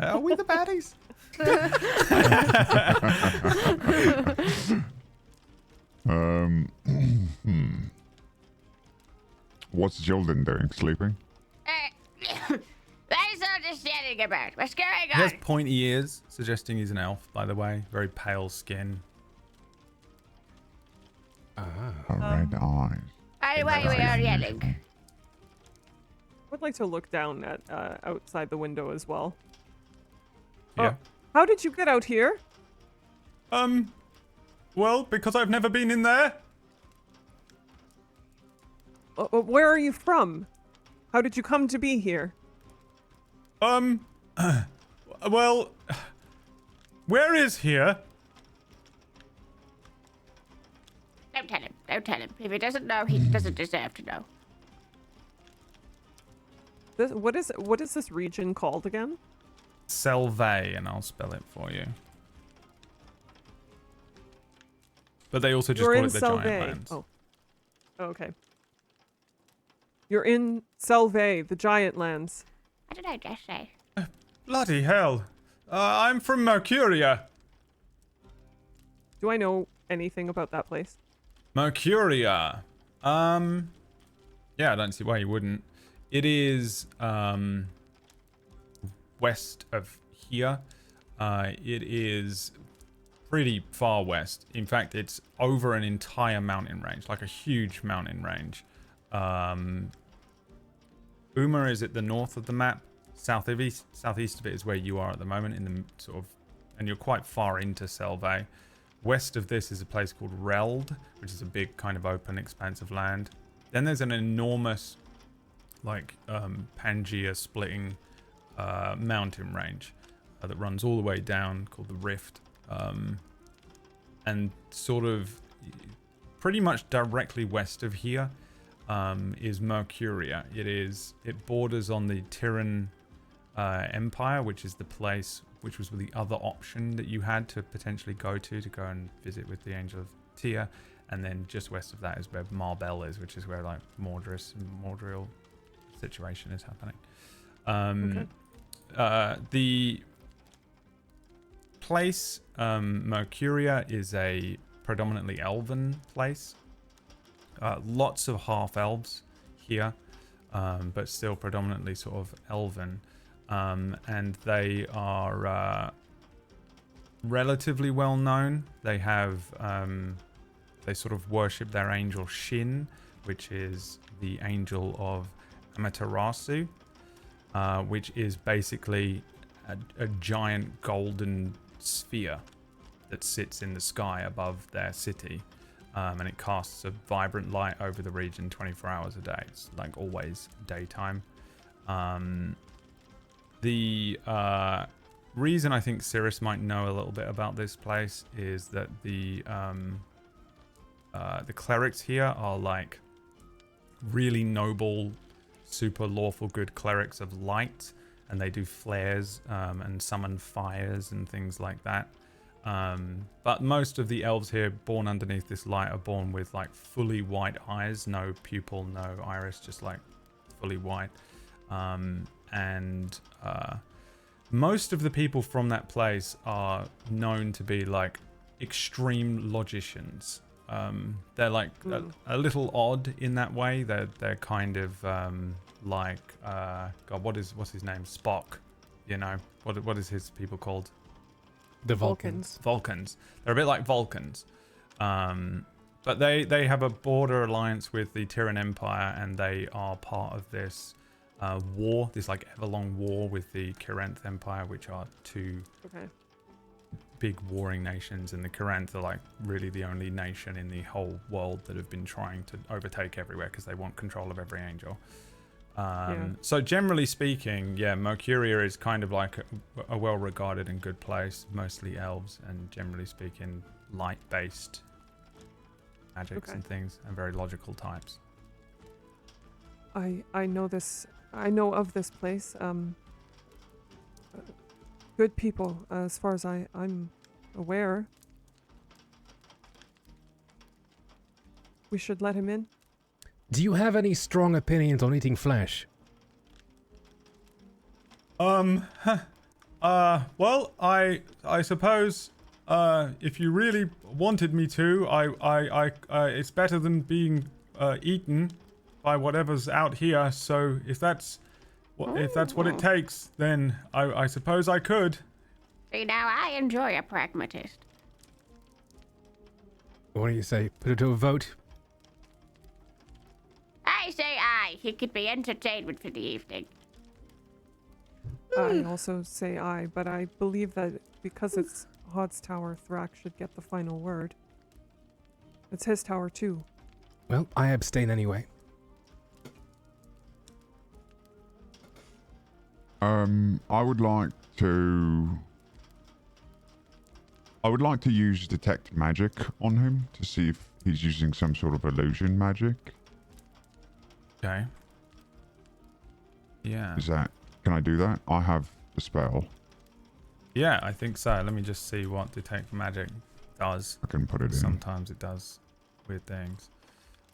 Are we the baddies? What's Jilden doing? Sleeping? What is all this yelling about? What's going He has on? pointy ears, suggesting he's an elf, by the way. Very pale skin. Red eyes. Why are we all yelling? Would like to look down at outside the window as well. Yeah. How did you get out here? Well, because I've never been in there. Where are you from? How did you come to be here? Well, where is here? Don't tell him. Don't tell him. If he doesn't know, he doesn't deserve to know. What is this region called again? Selvae, and I'll spell it for you. But they also just You're call in it the Giant Selvae. Lands. Oh, okay. You're in Selvae, the Giant Lands. What did I just say? Bloody hell. I'm from Mercuria. Do I know anything about that place? Mercuria. Yeah, I don't see why you wouldn't. It is west of here. It is pretty far west. In fact, it's over an entire mountain range, like a huge mountain range. Uma is at the north of the map. Southeast of it is where you are at the moment, in the sort of, and you're quite far into Selvae. West of this is a place called Reld, which is a big kind of open expanse of land. Then there's an enormous, like, Pangea splitting mountain range that runs all the way down, called the Rift. And sort of pretty much directly west of here is Mercuria. It borders on the Tyran Empire, which is the place which was the other option that you had to potentially go and visit with the Angel of Tyr. And then just west of that is where Marbell is, which is where like Mordreal situation is happening. The place, Mercuria, is a predominantly elven place. Lots of half-elves here, but still predominantly sort of elven. And they are relatively well known. They have they sort of worship their angel Shin, which is the angel of Amaterasu, which is basically a giant golden sphere that sits in the sky above their city, and it casts a vibrant light over the region 24 hours a day. It's like always daytime. The reason I think Cirrus might know a little bit about this place is that the clerics here are like really noble, super lawful good clerics of light, and they do flares and summon fires and things like that. But most of the elves here born underneath this light are born with like fully white eyes, no pupil, no iris, just like fully white. And most of the people from that place are known to be like extreme logicians. They're like a little odd in that way. They're kind of like God, what's his name? Spock. You know, what is his people called? The Vulcans. Vulcans. They're a bit like Vulcans. But they have a border alliance with the Tyran Empire, and they are part of this war, this like everlong war with the Kiranth Empire, which are two big warring nations, and the Kiranth are like really the only nation in the whole world that have been trying to overtake everywhere because they want control of every angel. So generally speaking, Mercuria is kind of like a well-regarded and good place, mostly elves, and generally speaking, light-based magics and things, and very logical types. I know of this place. Good people, as far as I'm aware. We should let him in. Do you have any strong opinions on eating flesh? Well, I suppose if you really wanted me to, I it's better than being eaten by whatever's out here. So if that's what it takes, then I suppose I could. See, now I enjoy a pragmatist. What do you say? Put it to a vote? I say aye. He could be entertainment for the evening. I also say aye, but I believe that because it's Hod's tower, Thrak should get the final word. It's his tower too. Well, I abstain anyway. I would like to use detect magic on him to see if he's using some sort of illusion magic. Okay. Yeah. Can I do that? I have the spell. Yeah, I think so. Let me just see what detect magic does. I can put it in. Sometimes it does weird things.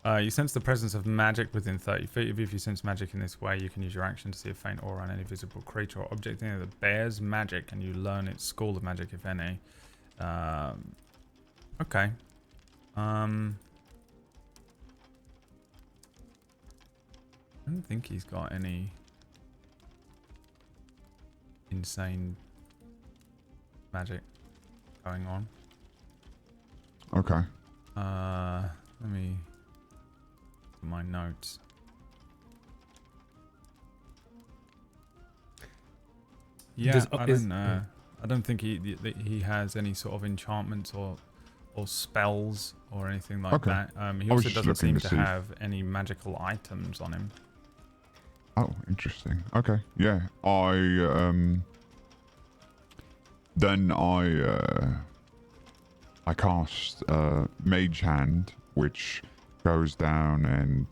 You sense the presence of magic within 30 feet of you. If you sense magic in this way, you can use your action to see a faint aura on any visible creature or object in it that bears magic, and you learn its school of magic, if any. Okay. I don't think he's got any insane magic going on. Okay. Let me my notes. Yeah, I don't know. I don't think he has any sort of enchantments or spells or anything like that. He also doesn't seem to have any magical items on him. Oh, interesting. Okay, yeah. I cast Mage Hand, which goes down and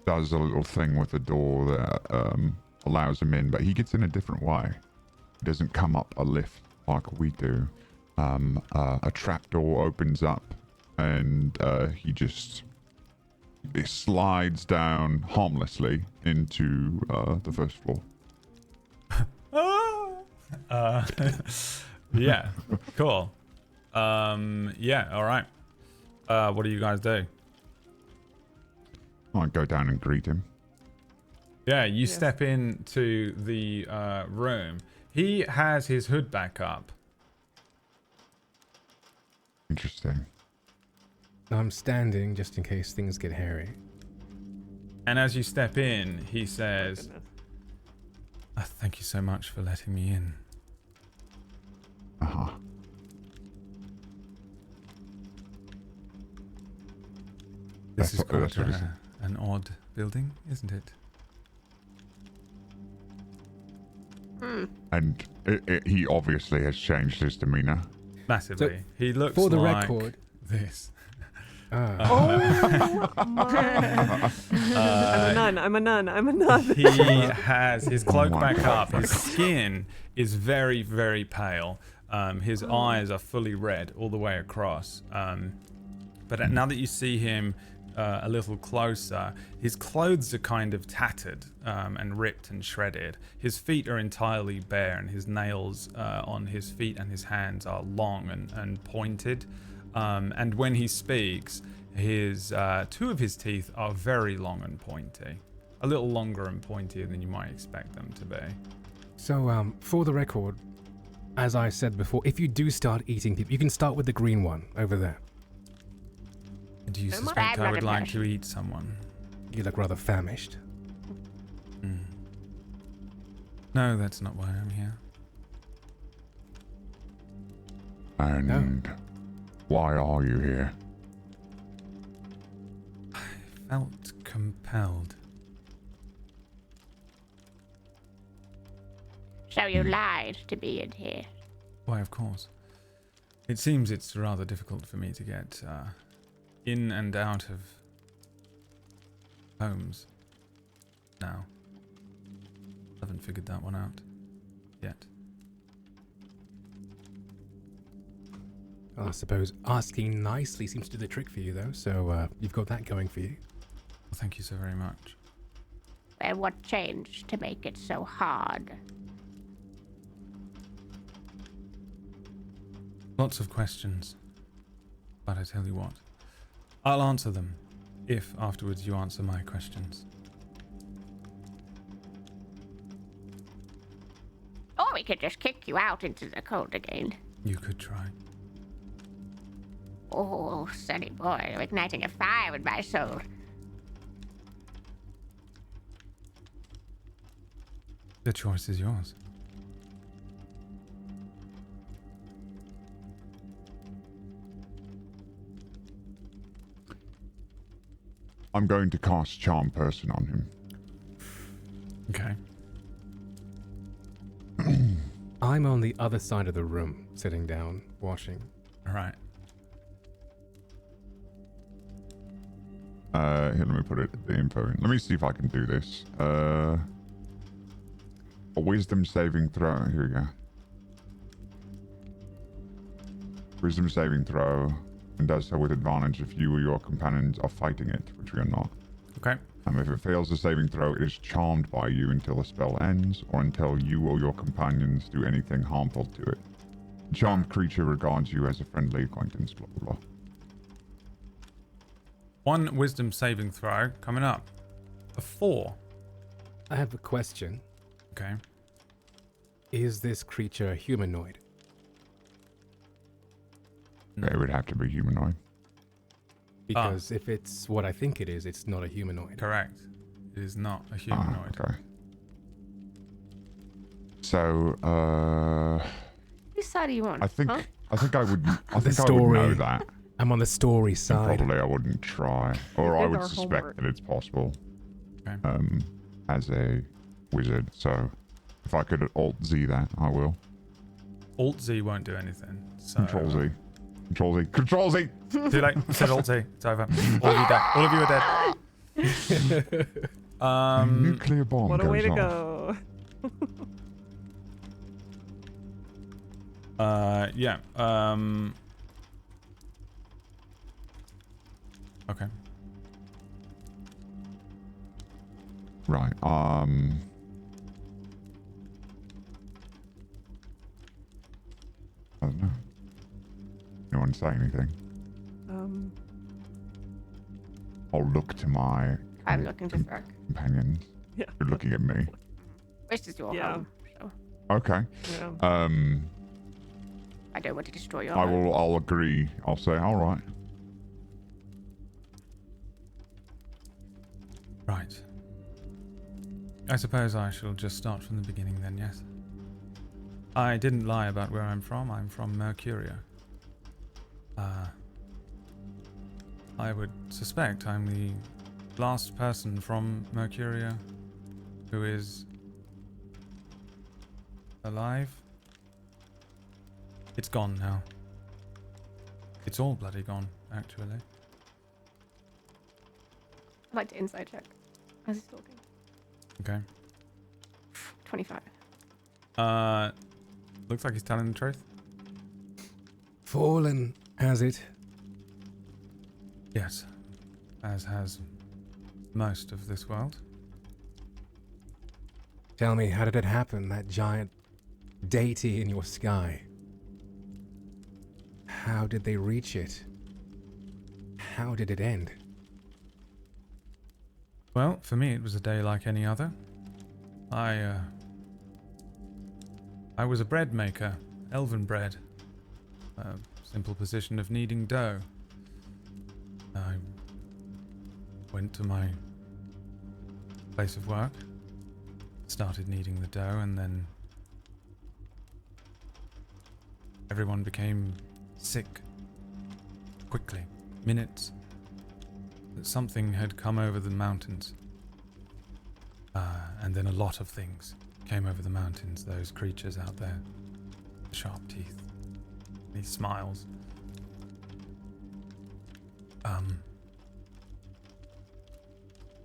does a little thing with the door that allows him in, but he gets in a different way. He doesn't come up a lift like we do. A trapdoor opens up, and he slides down harmlessly into the first floor. Yeah, cool. Yeah, all right. What do you guys do? I go down and greet him. Yeah, you Yes. step into the room. He has his hood back up. Interesting. I'm standing just in case things get hairy. And as you step in, he Oh, says, goodness. Thank you so much for letting me in. Uh-huh. This is That's quite what he said. an odd building, isn't it? And he obviously has changed his demeanor. Massively. He looks for the like record- this. Oh my. I'm a nun. He has his cloak Oh my back God. up. His skin is very, very pale. His eyes are fully red all the way across. But now that you see him a little closer, his clothes are kind of tattered and ripped and shredded. His feet are entirely bare, and his nails on his feet and his hands are long and pointed. And when he speaks, his two of his teeth are very long and pointy. A little longer and pointier than you might expect them to be. So, for the record, as I said before, if you do start eating people, you can start with the green one over there. Do you Am I? suspect I would like to Bad eat someone? You look rather famished. No, that's not why I'm here. And why are you here? Felt compelled. So you lied to be in here. Why, of course. It seems it's rather difficult for me to get in and out of homes now. Haven't figured that one out yet. I suppose asking nicely seems to do the trick for you, though, so you've got that going for you. Well, thank you so very much. And what changed to make it so hard? Lots of questions. But I tell you what, I'll answer them if afterwards you answer my questions. Or we could just kick you out into the cold again. You could try. Oh, sunny boy, you're igniting a fire in my soul. The choice is yours. I'm going to cast Charm Person on him. Okay. I'm on the other side of the room, sitting down, washing. All right. Here, let me put the info in. Let me see if I can do this. A wisdom saving throw. Here we go. Wisdom saving throw, and does so with advantage if you or your companions are fighting it, which we are not. Okay. If it fails the saving throw, it is charmed by you until the spell ends, or until you or your companions do anything harmful to it. The charmed creature regards you as a friendly acquaintance, blah, blah, blah. One wisdom saving throw coming up. A 4. I have a question. Okay. Is this creature humanoid? It would have to be humanoid. Because if it's what I think it is, it's not a humanoid. Correct. It is not a humanoid. Okay. So, Whose side are you on? I think Huh? I think I would I The think I would know story. that. I'm on the story And side. probably I wouldn't try, or I did would our suspect homework. that it's possible. Okay. As a wizard. So, if I could Alt Z that, I will. Alt-Z won't do anything. So, Control Z. Control Z. Control Z! Too late. I said Alt-Z. It's over. All of you dead. All of you are dead. Nuclear bomb What a way to goes off. go. Yeah. Okay. Right, I don't know. Anyone say anything? I'll look to my I'm looking to Thurk. companions. Yeah. You're looking at me. This is your Yeah. home, so Okay. Yeah. I don't want to destroy your I home. will. I'll agree. I'll say, all right. Right. I suppose I shall just start from the beginning then, yes? I didn't lie about where I'm from. I'm from Mercuria. I would suspect I'm the last person from Mercuria who is alive. It's gone now. It's all bloody gone, actually. I'd like to insight check as he's talking. Okay. 25. Looks like he's telling the truth. Fallen has it. Yes, as has most of this world. Tell me, how did it happen, that giant deity in your sky? How did they reach it? How did it end? Well, for me, it was a day like any other. I was a bread maker, elven bread. A simple position of kneading dough. I went to my place of work, started kneading the dough, and then everyone became sick quickly, minutes. That something had come over the mountains. And then a lot of things came over the mountains, those creatures out there. The sharp teeth. He smiles.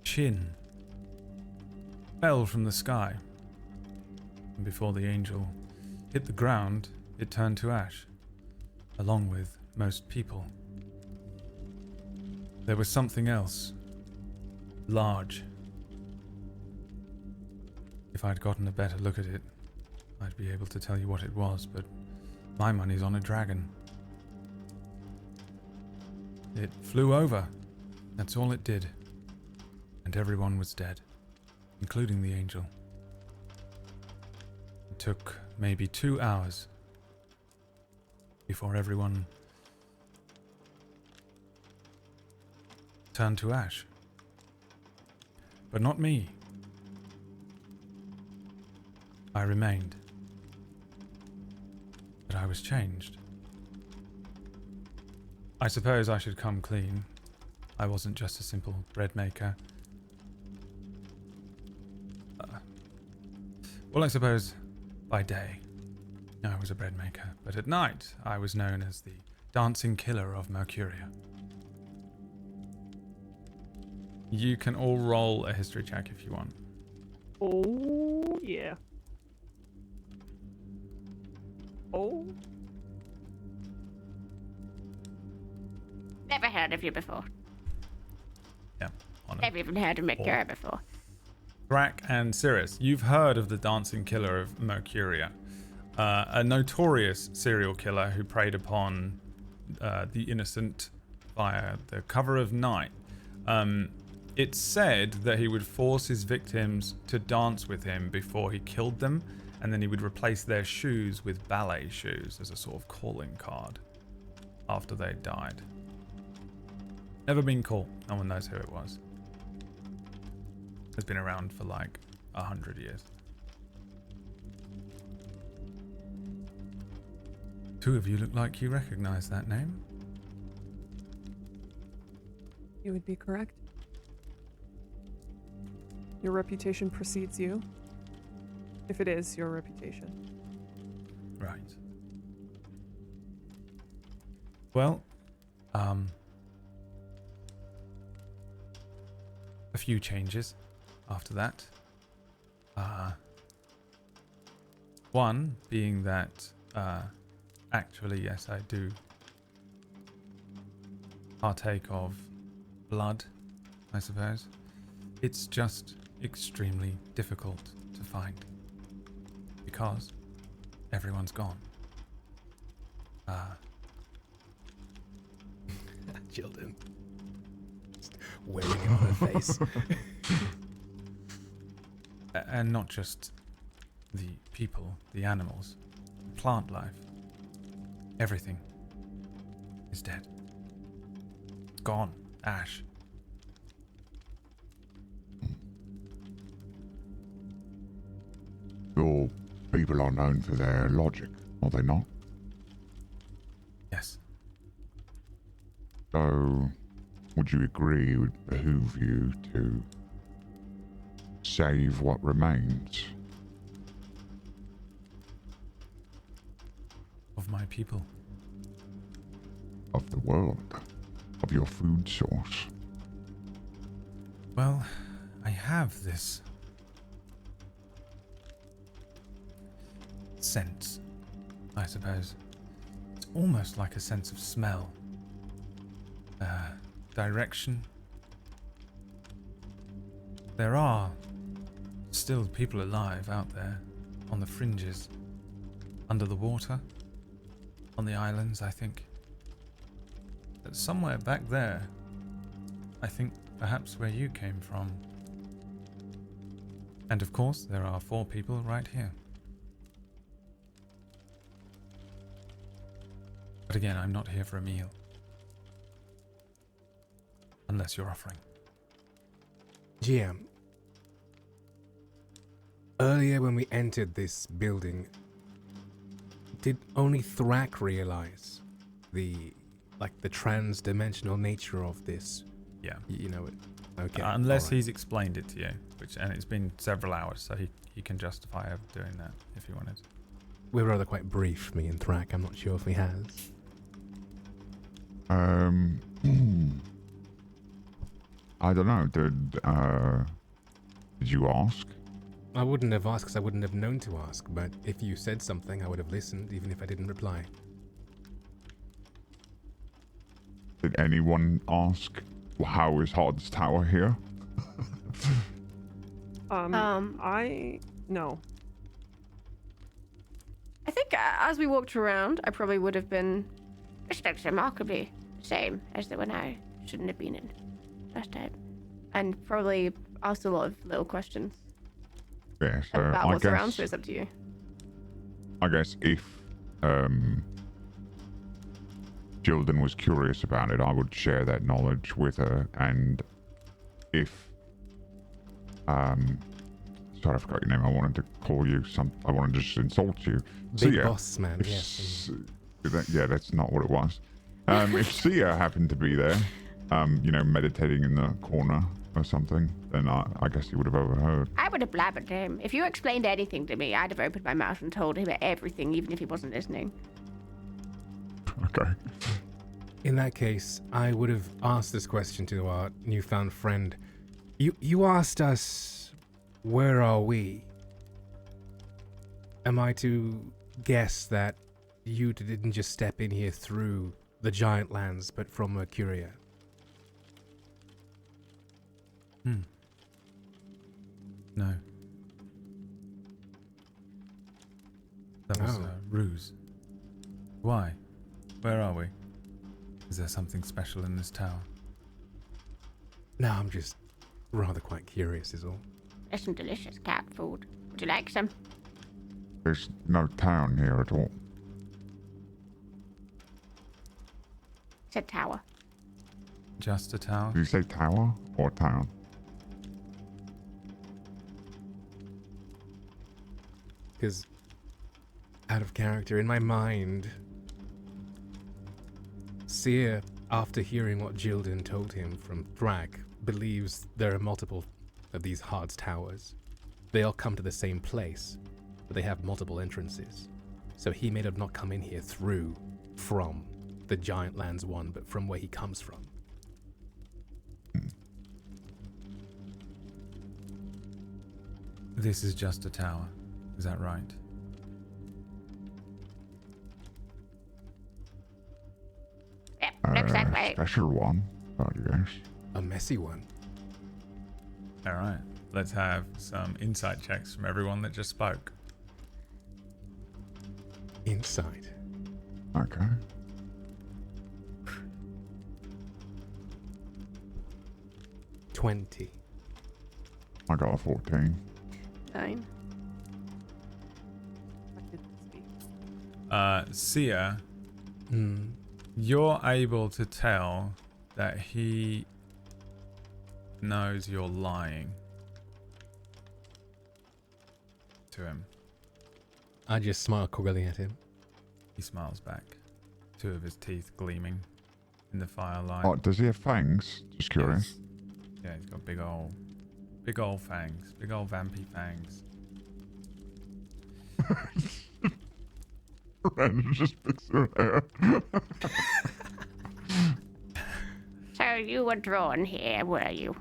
Shin fell from the sky. And before the angel hit the ground, it turned to ash, along with most people. There was something else. Large. If I'd gotten a better look at it, I'd be able to tell you what it was, but my money's on a dragon. It flew over. That's all it did. And everyone was dead, including the angel. It took maybe 2 hours before everyone turned to ash. But not me. I remained. But I was changed. I suppose I should come clean. I wasn't just a simple bread maker. Well, I suppose by day I was a bread maker, but at night I was known as the dancing killer of Mercuria. You can all roll a history check if you want. Oh, yeah. Oh. Never heard of you before. Yeah, on Never even heard of Mercuria before. Thrak and Sirius, you've heard of the dancing killer of Mercuria, a notorious serial killer who preyed upon the innocent via the cover of night. It's said that he would force his victims to dance with him before he killed them, and then he would replace their shoes with ballet shoes as a sort of calling card after they died. Never been caught. No one knows who it was. It's been around for like 100 years. Two of you look like you recognize that name. You would be correct. Your reputation precedes you. If it is your reputation. Right. Well, a few changes after that. One being that, actually, yes, I do partake of blood, I suppose. It's just extremely difficult to find because everyone's gone. Jilden. Just wearing it on her face. And not just the people, the animals, plant life. Everything is dead. Gone. Ash. Your people are known for their logic, are they not? Yes. So, would you agree it would behoove you to save what remains? Of my people. Of the world? Of your food source? Well, I have this sense, I suppose. It's almost like a sense of smell. Direction. There are still people alive out there on the fringes, under the water, on the islands, I think. But somewhere back there, I think perhaps where you came from. And of course, there are 4 people right here. But again, I'm not here for a meal. Unless you're offering. GM. Earlier when we entered this building, did only Thrak realize the trans-dimensional nature of this? Yeah. You know it. Okay. Unless alright. he's explained it to you, and it's been several hours, so he can justify doing that if he wanted. We're rather quite brief, me and Thrak. I'm not sure if he has. I don't know. Did you ask? I wouldn't have asked because I wouldn't have known to ask, but if you said something, I would have listened, even if I didn't reply. Did anyone ask how is Hard's Tower here? No. I think as we walked around, I probably would have been. This looks remarkably the same as the one I shouldn't have been in last time. And probably asked a lot of little questions Yeah, so about I what's around, guess so it's up to you. I guess if Jilden was curious about it, I would share that knowledge with her, and if sorry, I forgot your name. I wanted to call you I wanted to just insult you. Big Sia. boss man, If yes. yeah, that's not what it was. If Sia happened to be there, meditating in the corner or something, then I guess he would have overheard. I would have blabbered to him. If you explained anything to me, I'd have opened my mouth and told him everything, even if he wasn't listening. Okay. In that case, I would have asked this question to our newfound friend. You asked us, where are we? Am I to guess that you didn't just step in here through the giant lands, but from Mercuria? No. That was Oh. a ruse. Why? Where are we? Is there something special in this tower? No, I'm just rather quite curious is all. There's some delicious cat food. Would you like some? There's no town here at all. It's a tower. Just a tower? Did you say tower or town? Because, out of character, in my mind, Seer, after hearing what Jilden told him from Thrak, believes there are multiple of these Hard's towers. They all come to the same place, but they have multiple entrances. So he may have not come in here from the Giant Lands one, but from where he comes from. This is just a tower. Is that right? Yep, looks that way. Special one, I guess. A messy one. All right. Let's have some insight checks from everyone that just spoke. Inside. Okay. $20. I got a 14. 9. What did this be? Sia, Hmm. you're able to tell that he knows you're lying to him. I just smile coyly at him. He smiles back, two of his teeth gleaming in the firelight. Oh, does he have fangs? Just curious. Yes. Yeah, he's got big old fangs, big old vampy fangs. Ren just picks her hair. So you were drawn here, were you?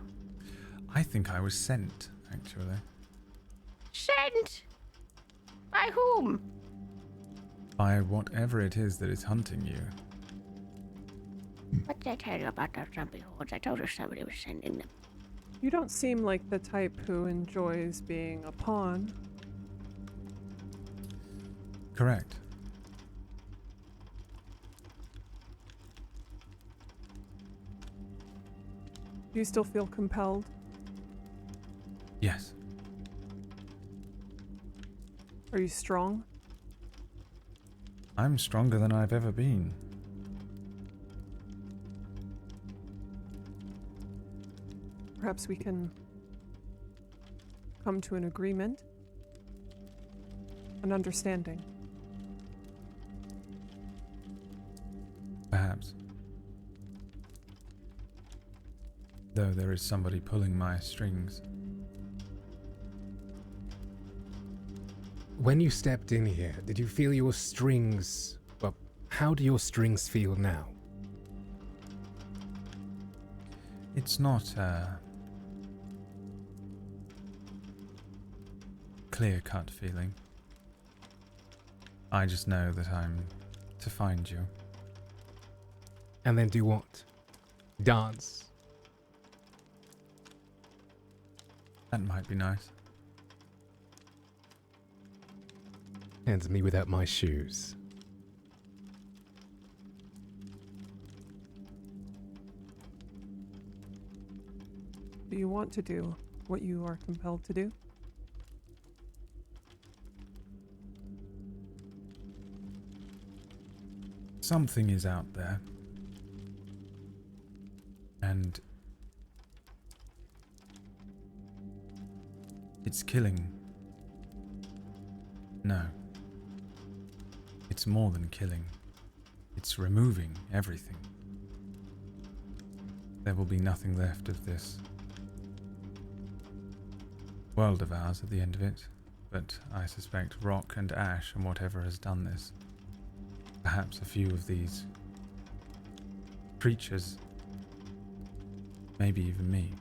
I think I was sent, actually. Sent? By whom? By whatever it is that is hunting you. What did I tell you about those zombie hordes? I told her somebody was sending them. You don't seem like the type who enjoys being a pawn. Correct. Do you still feel compelled? Yes. Are you strong? I'm stronger than I've ever been. Perhaps we can come to an agreement, an understanding. Perhaps. Though there is somebody pulling my strings. When you stepped in here, did you feel your strings... Well, how do your strings feel now? It's not clear-cut feeling. I just know that I'm to find you. And then do what? Dance? That might be nice. Hands me without my shoes. Do you want to do what you are compelled to do? Something is out there. And it's killing. No. It's more than killing. It's removing everything. There will be nothing left of this world of ours at the end of it, but I suspect rock and ash and whatever has done this. Perhaps a few of these creatures, maybe even me.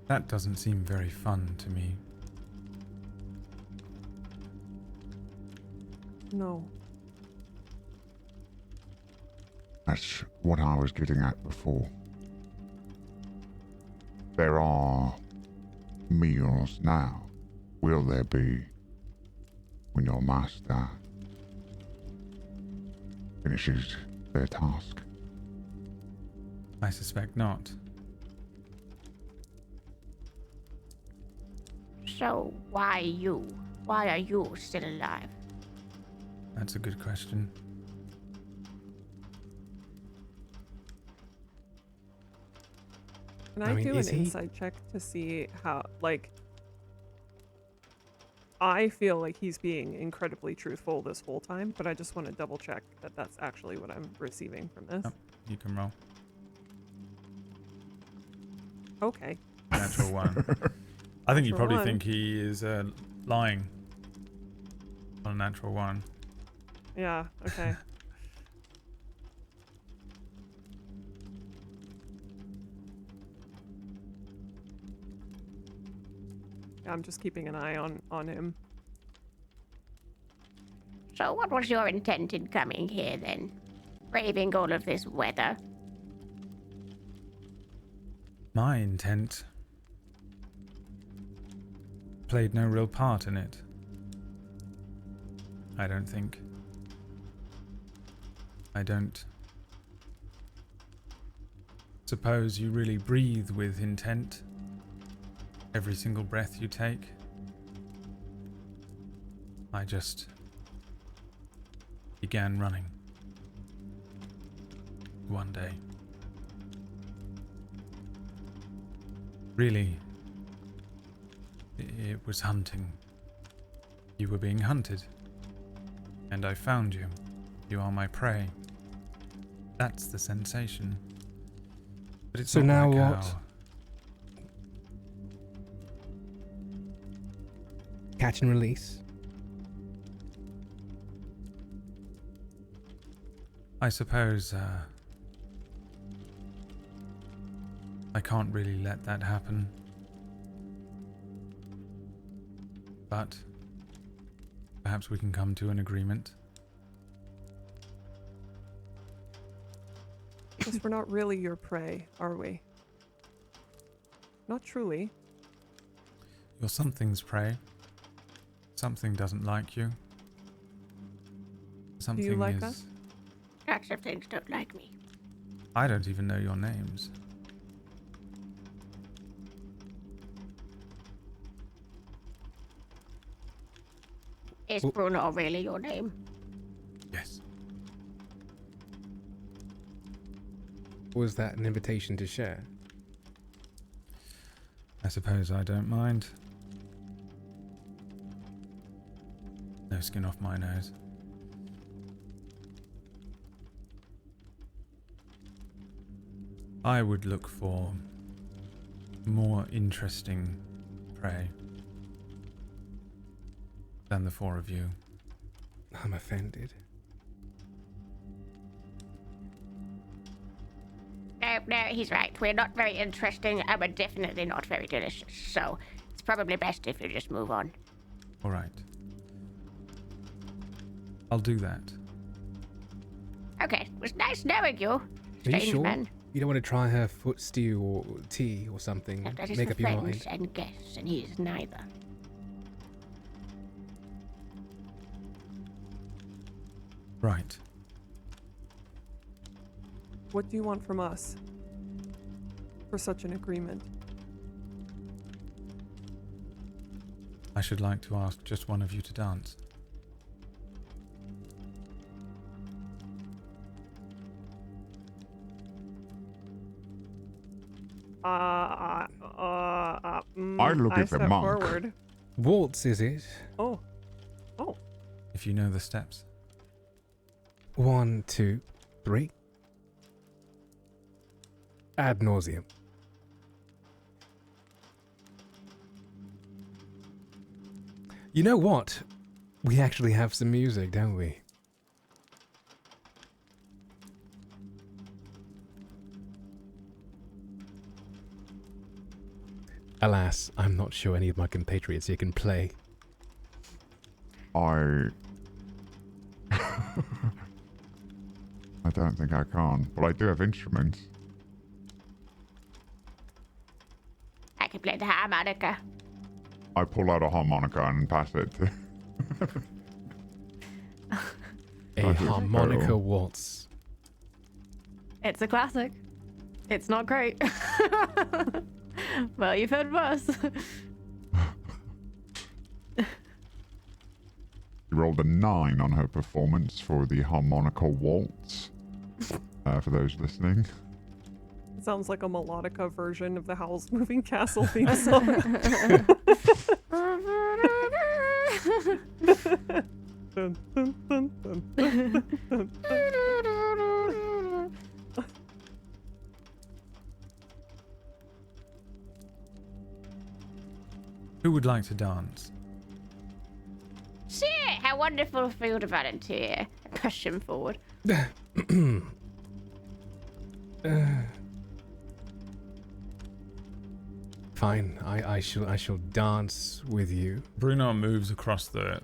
That doesn't seem very fun to me. No. That's what I was getting at before. There are meals now. Will there be when your master finishes their task? I suspect not. So why you? Why are you still alive? That's a good question. Can I I mean, do an is he- insight check to see how, like, I feel like he's being incredibly truthful this whole time, but I just want to double check that that's actually what I'm receiving from this. Yep. You can roll. Okay. Natural one. I think you Natural probably one. think he is lying on a natural one. Yeah, okay. I'm just keeping an eye on him. So what was your intent in coming here then? Braving all of this weather? My intent played no real part in it. I don't think. I don't suppose you really breathe with intent every single breath you take. I just began running one day. Really, it was hunting. You were being hunted, and I found you. You are my prey. That's the sensation. But it's So not now like what? how- Catch and release. I suppose I can't really let that happen. But perhaps we can come to an agreement. Guess we're not really your prey, are we? Not truly. You're something's prey. Something doesn't like you. Something like is... us? Lots of things don't like me. I don't even know your names. Is Well- Bruno really your name? Yes. Was that an invitation to share? I suppose I don't mind. No skin off my nose. I would look for more interesting prey than the four of you. I'm offended. No, he's right. We're not very interesting, and we're definitely not very delicious. So it's probably best if you just move on. All right. I'll do that. Okay, it was nice knowing you, Are you strange sure? man. You don't want to try her foot stew or tea or something? That is Make for up your friends mind. and guests, and he is neither. Right. What do you want from us for such an agreement? I should like to ask just one of you to dance. look I at the step monk. forward. Waltz, is it? Oh, If you know the steps. 1, 2, 3. Ad nauseum. You know what? We actually have some music, don't we? Alas, I'm not sure any of my compatriots here can play. I don't think I can, but I do have instruments. I can play the harmonica. I pull out a harmonica and pass it to... A That is harmonica terrible. waltz. It's a classic. It's not great. Well, you've heard worse. She rolled a 9 on her performance for the harmonica waltz. For those listening. it sounds like a melodica version of the Howl's Moving Castle theme song. Dun, dun, dun, dun, dun, dun, dun. Who would like to dance? Sure, how wonderful for you to volunteer. push him forward. Fine, I shall dance with you. Bruno moves across the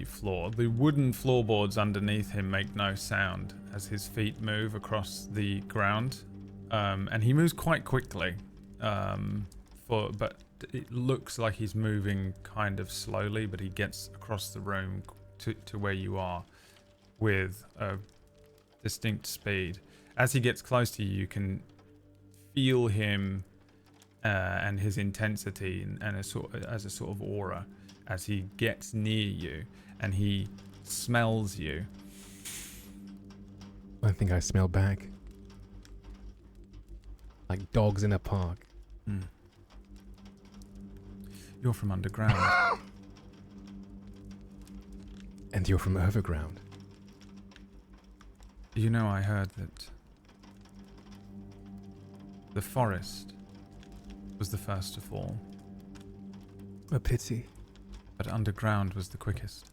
floor. The wooden floorboards underneath him make no sound as his feet move across the ground, and he moves quite quickly. But it looks like he's moving kind of slowly, but he gets across the room to where you are with a distinct speed. As he gets close to you, you can feel him and his intensity and as a sort of aura as he gets near you, and he smells you. I think I smell back. Like dogs in a park. You're from underground. And you're from overground. You know, I heard that the forest was the first to fall, A pity. but underground was the quickest.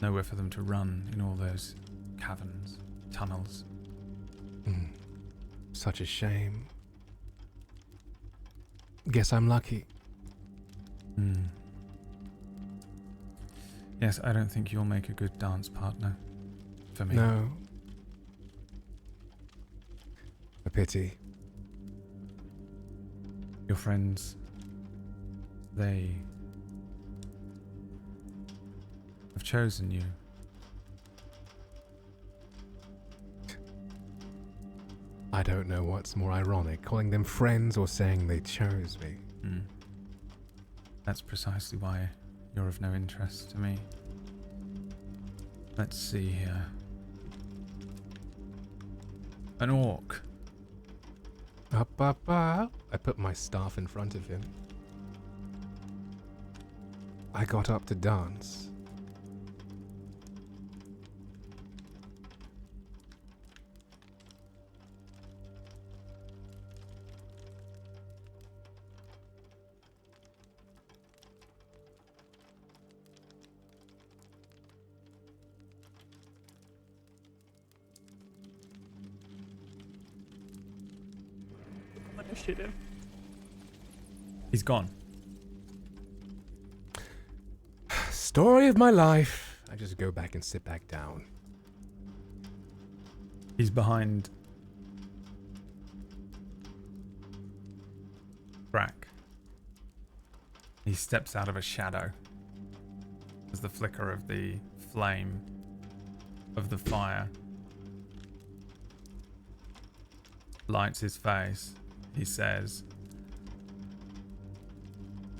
Nowhere for them to run in all those caverns, tunnels. Such a shame. Guess I'm lucky. Yes, I don't think you'll make a good dance partner for me. No. A pity. Your friends, they have chosen you. I don't know what's more ironic, calling them friends or saying they chose me. That's precisely why you're of no interest to me. Let's see here. An orc. Up, up, up. I put my staff in front of him. I got up to dance. Initiative. He's gone. Story of my life. I just go back and sit back down. He's behind Brack. He steps out of a shadow as the flicker of the flame of the fire lights his face. He says,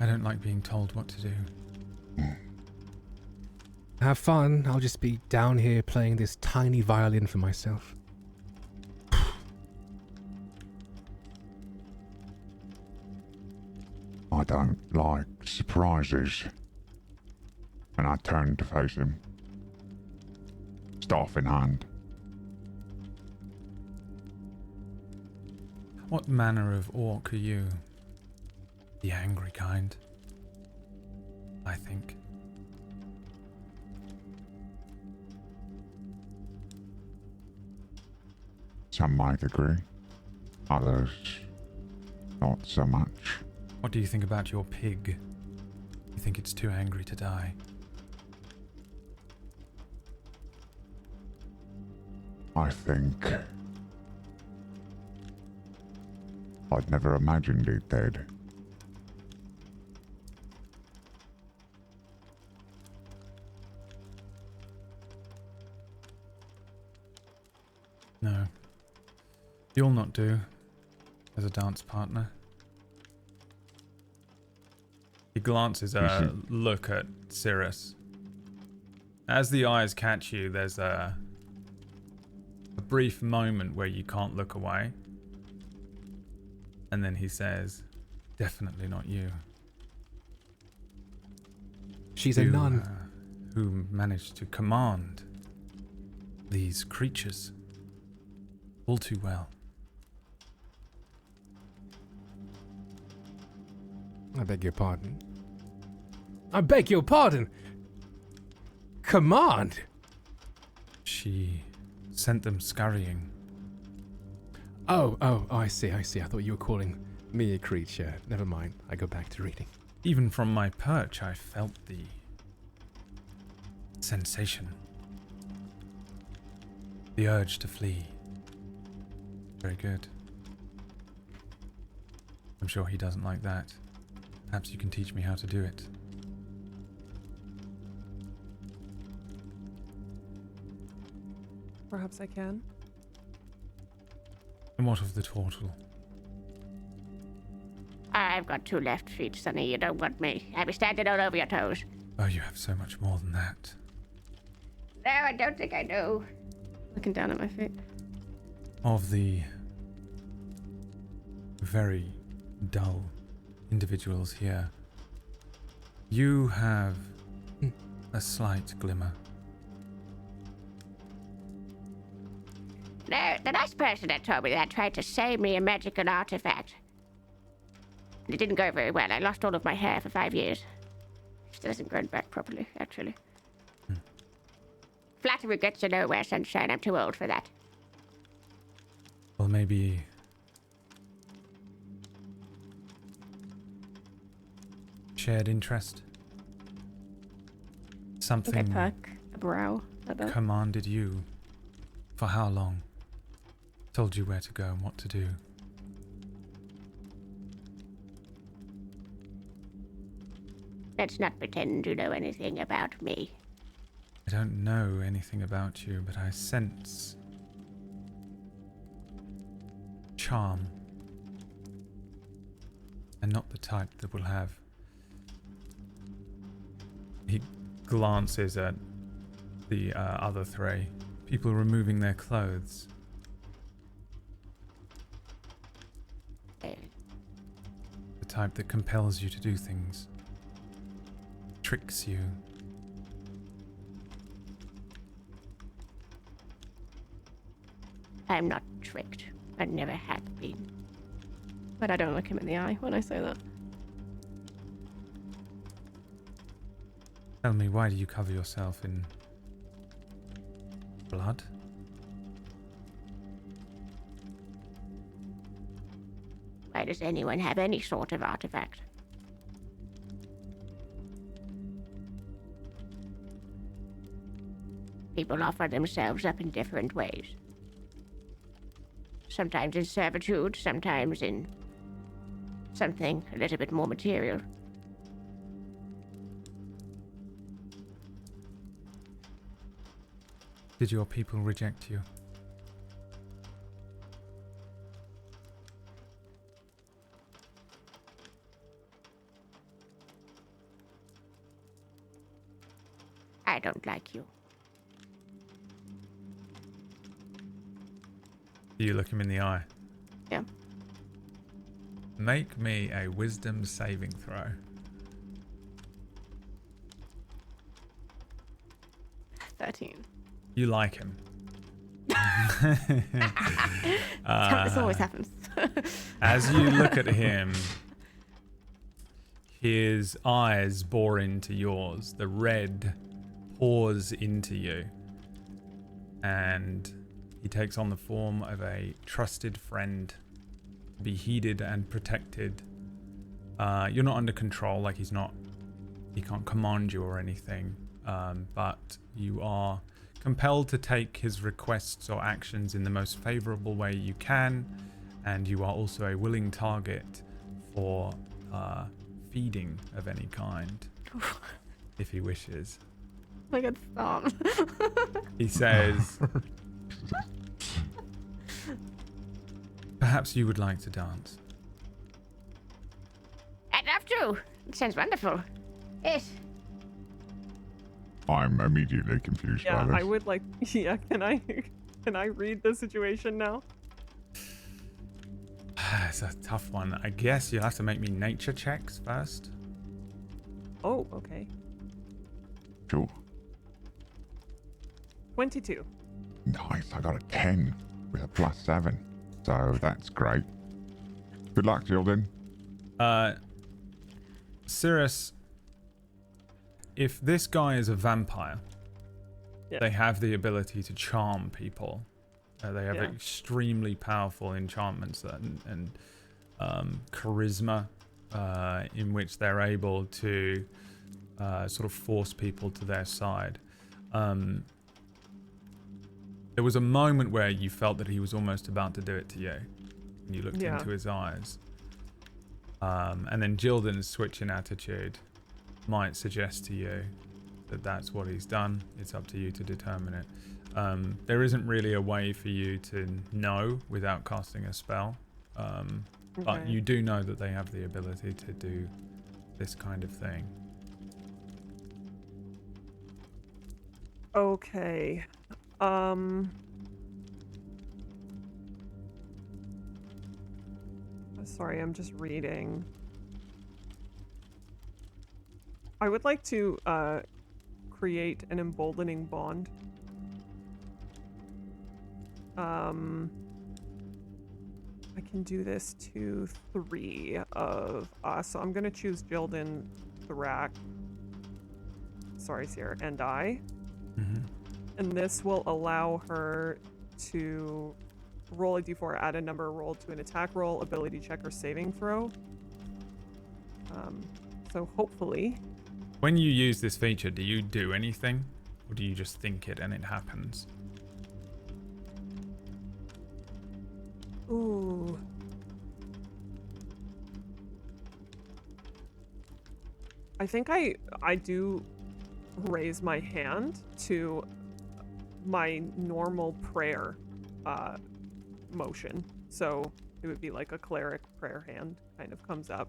I don't like being told what to do. Have fun. I'll just be down here playing this tiny violin for myself. I don't like surprises. And I turned to face him, staff in hand. What manner of orc are you? The angry kind, I think. Some might agree, others not so much. What do you think about your pig? You think it's too angry to die? I think I'd never imagined it dead. No. You'll not do as a dance partner. He glances a look at Cirrus. As the eyes catch you, there's a brief moment where you can't look away. And then he says, definitely not you. She's a nun. Who managed to command these creatures all too well. I beg your pardon. I beg your pardon. Command. she sent them scurrying. Oh, I see. I thought you were calling me a creature. Never mind. I go back to reading. Even from my perch, I felt the sensation. The urge to flee. Very good. I'm sure he doesn't like that. Perhaps you can teach me how to do it. Perhaps I can. And what of the turtle? I've got 2 left feet, Sonny. You don't want me. I'll be standing all over your toes. Oh, you have so much more than that. No, I don't think I do. Looking down at my feet. Of the very dull individuals here, you have a slight glimmer. No, the last person that told me that tried to save me a magical artifact. It didn't go very well. I lost all of my hair for 5 years. Still hasn't grown back properly, actually. Flattery gets you nowhere, sunshine. I'm too old for that. Well, maybe shared interest? Something Okay, perk a brow at that. commanded you. For how long? Told you where to go and what to do. Let's not pretend you know anything about me. I don't know anything about you, but I sense charm. And not the type that will have. He glances at the other 3. People removing their clothes. The type that compels you to do things. Tricks you. I'm not tricked. I never have been. But I don't look him in the eye when I say that. Tell me, why do you cover yourself in blood? Why does anyone have any sort of artifact? People offer themselves up in different ways. Sometimes in servitude, sometimes in something a little bit more material. Did your people reject you? I don't like you. Do you look him in the eye? Yeah. Make me a wisdom saving throw. 13. You like him. This always happens. As you look at him, his eyes bore into yours. The red pours into you. And he takes on the form of a trusted friend. Be heeded and protected. You're not under control, like he can't command you or anything. But you are compelled to take his requests or actions in the most favorable way you can, and you are also a willing target for feeding of any kind, if he wishes. Oh my god, stop. He says, perhaps you would like to dance. I'd love to. It sounds wonderful. Yes. I'm immediately confused Yeah, by this. I would like. Yeah, can I read the situation now? It's a tough one. I guess you'll have to make me nature checks first. Oh, okay. Sure. 22. Nice, I got a 10 with a +7. So that's great. Good luck, children. Cirrus, if this guy is a vampire, Yeah. They have the ability to charm people. They have Yeah. extremely powerful enchantments and charisma in which they're able to sort of force people to their side. There was a moment where you felt that he was almost about to do it to you, and you looked Yeah. into his eyes. And then Jilden's switch in attitude might suggest to you that that's what he's done. It's up to you to determine it. There isn't really a way for you to know without casting a spell. But Okay. you do know that they have the ability to do this kind of thing. Okay. Sorry, I'm just reading. I would like to create an emboldening bond. I can do this to 3 of us. So I'm gonna choose Jilden, Thrak. Sorry, Sierra, and I. Mm-hmm. And this will allow her to roll a d4, add a number rolled to an attack roll, ability check, or saving throw. So hopefully... When you use this feature, do you do anything? Or do you just think it and it happens? Ooh. I think I do raise my hand to my normal prayer motion. So it would be like a cleric prayer hand kind of comes up.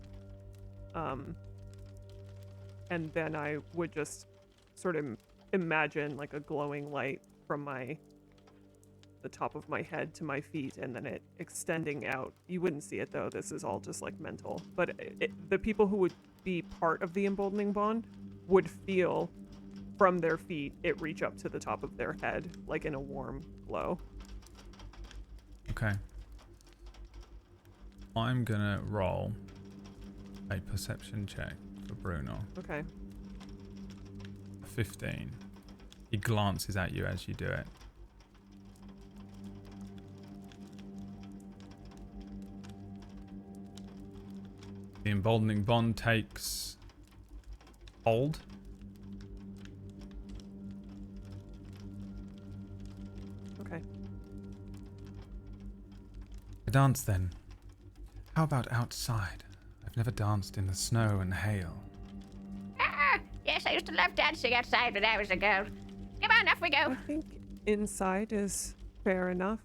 And then I would just sort of imagine like a glowing light from the top of my head to my feet, and then it extending out. You wouldn't see it though. This is all just like mental. But the people who would be part of the emboldening bond would feel from their feet it reach up to the top of their head, like in a warm glow. Okay. I'm gonna roll a perception check for Bruno. Okay. 15. He glances at you as you do it. The emboldening bond takes hold. Okay. A dance then. How about outside? I've never danced in the snow and hail. Ah, yes, I used to love dancing outside when I was a girl. Come on, off we I go. think inside is fair enough.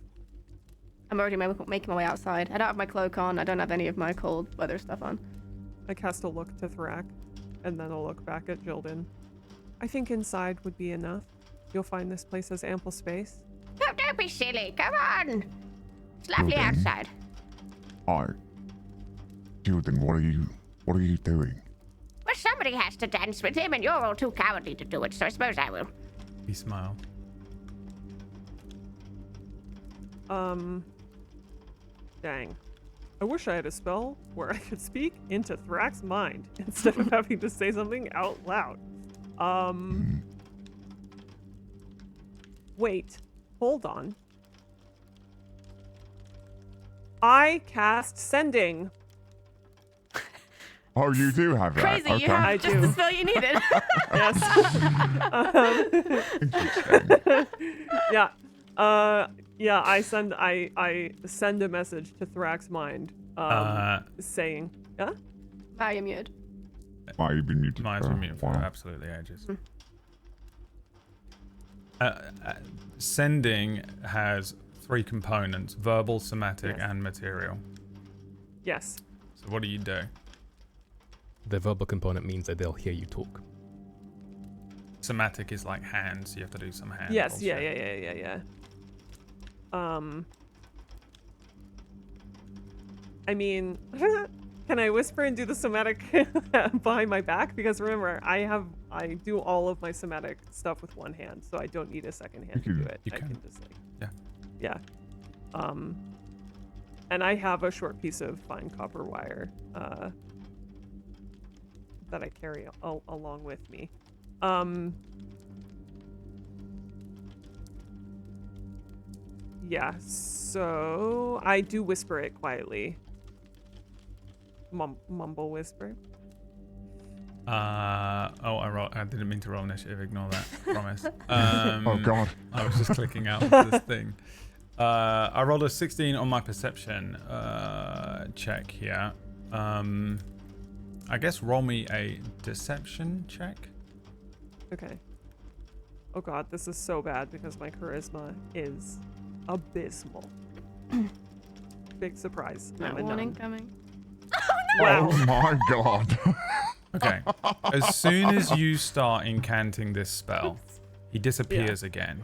I'm already making my way outside. I don't have my cloak on. I don't have any of my cold weather stuff on. I cast a look to Thrak, and then a look back at Jilden. I think inside would be enough. You'll find this place has ample space. Oh, don't be silly. Come on. It's lovely Okay. outside. Alright. Jilden, what are you doing? Well, somebody has to dance with him, and you're all too cowardly to do it, so I suppose I will. He smiled. Dang. I wish I had a spell where I could speak into Thrak's mind instead of having to say something out loud. Wait. Hold on. I cast Sending. Oh, you do have that. Crazy, Okay. you have I just do. the spell you needed. Yes. Yeah, I send a message to Thrak's mind, saying, yeah? Ah, you're muted. Why you've been muted Mine's for been muted for a while. absolutely ages. Sending has 3 components: verbal, somatic, Yes. and material. Yes. So what do you do? The verbal component means that they'll hear you talk. Somatic is like hands. You have to do some hand. Yes, bullshit. yeah. I mean, can I whisper and do the somatic behind my back? Because remember, I do all of my somatic stuff with one hand, so I don't need a second hand to do it. You I can. can just like, Yeah. yeah. And I have a short piece of fine copper wire that I carry along with me. Yeah, so I do whisper it quietly. Mumble whisper. I didn't mean to roll initiative. Ignore that. Promise. Oh God. I was just clicking out of this thing. I rolled a 16 on my perception check here. I guess roll me a deception check. Okay. Oh god, this is so bad because my charisma is abysmal. Big surprise. That I'm a warning nun. coming. Wow. Oh my God. Okay. As soon as you start incanting this spell, he disappears again.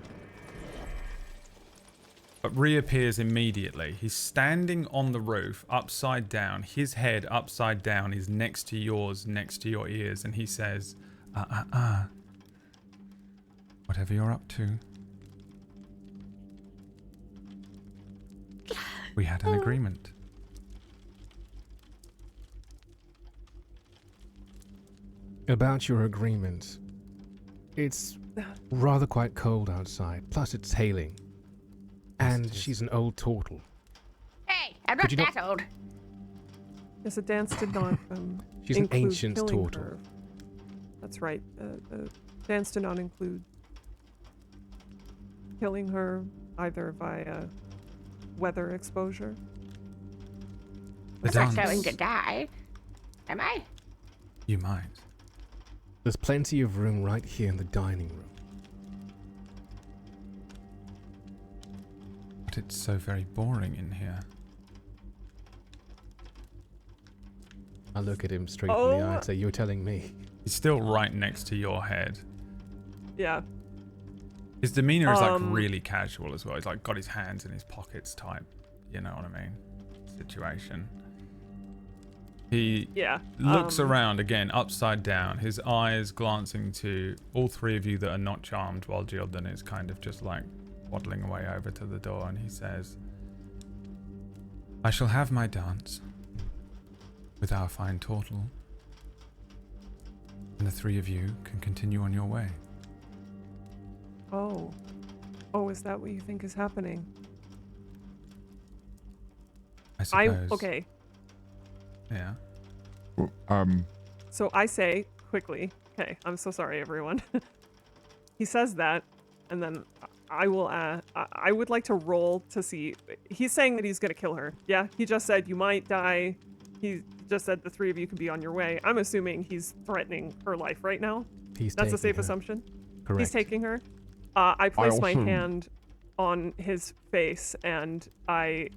But reappears immediately. He's standing on the roof, upside down. His head upside down is next to yours, next to your ears. And he says, whatever you're up to. We had an agreement. About your agreement. It's rather quite cold outside. Plus it's hailing. And she's an old turtle. Hey, I'm Could not you that old. Yes, a dance did not She's an include ancient killing turtle. her. That's right. The dance did not include killing her either via weather exposure. The I'm not dance. going to die. Am I? You might. There's plenty of room right here in the dining room. But it's so very boring in here. I look at him straight in the eye Oh. and say, "You're telling me." He's still right next to your head. Yeah. His demeanor is like Um, really casual as well. He's like got his hands in his pockets type, you know what I mean, situation. He Yeah. looks around again, upside down, his eyes glancing to all three of you that are not charmed, while Gildan is kind of just like waddling away over to the door, and he says, I shall have my dance with our fine turtle, and the three of you can continue on your way. Oh. Oh, is that what you think is happening? I suppose. Okay. Yeah. Well, So I say quickly, okay, I'm so sorry, everyone. He says that, and then I will. I would like to roll to see. He's saying that he's gonna kill her. Yeah, he just said you might die. He just said the three of you can be on your way. I'm assuming he's threatening her life right now. He's That's a taking safe her. assumption. Correct. He's taking her. I place my also- hand on his face and I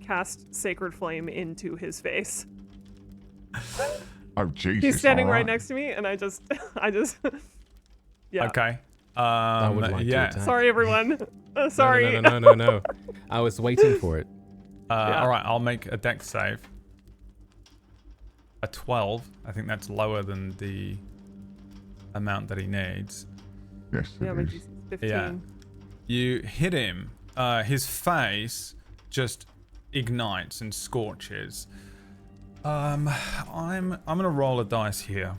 cast Sacred Flame into his face. oh Jesus. He's standing right alright. next to me, and I just, yeah. Okay. I would like to yeah. attack. Sorry, everyone. No, Sorry. No. I was waiting for it. Yeah. All right, I'll make a dex save. A 12. I think that's lower than the amount that he needs. Yes, Yeah, it my is. DC is 15. Yeah. You hit him. His face just ignites and scorches. I'm gonna roll a dice here.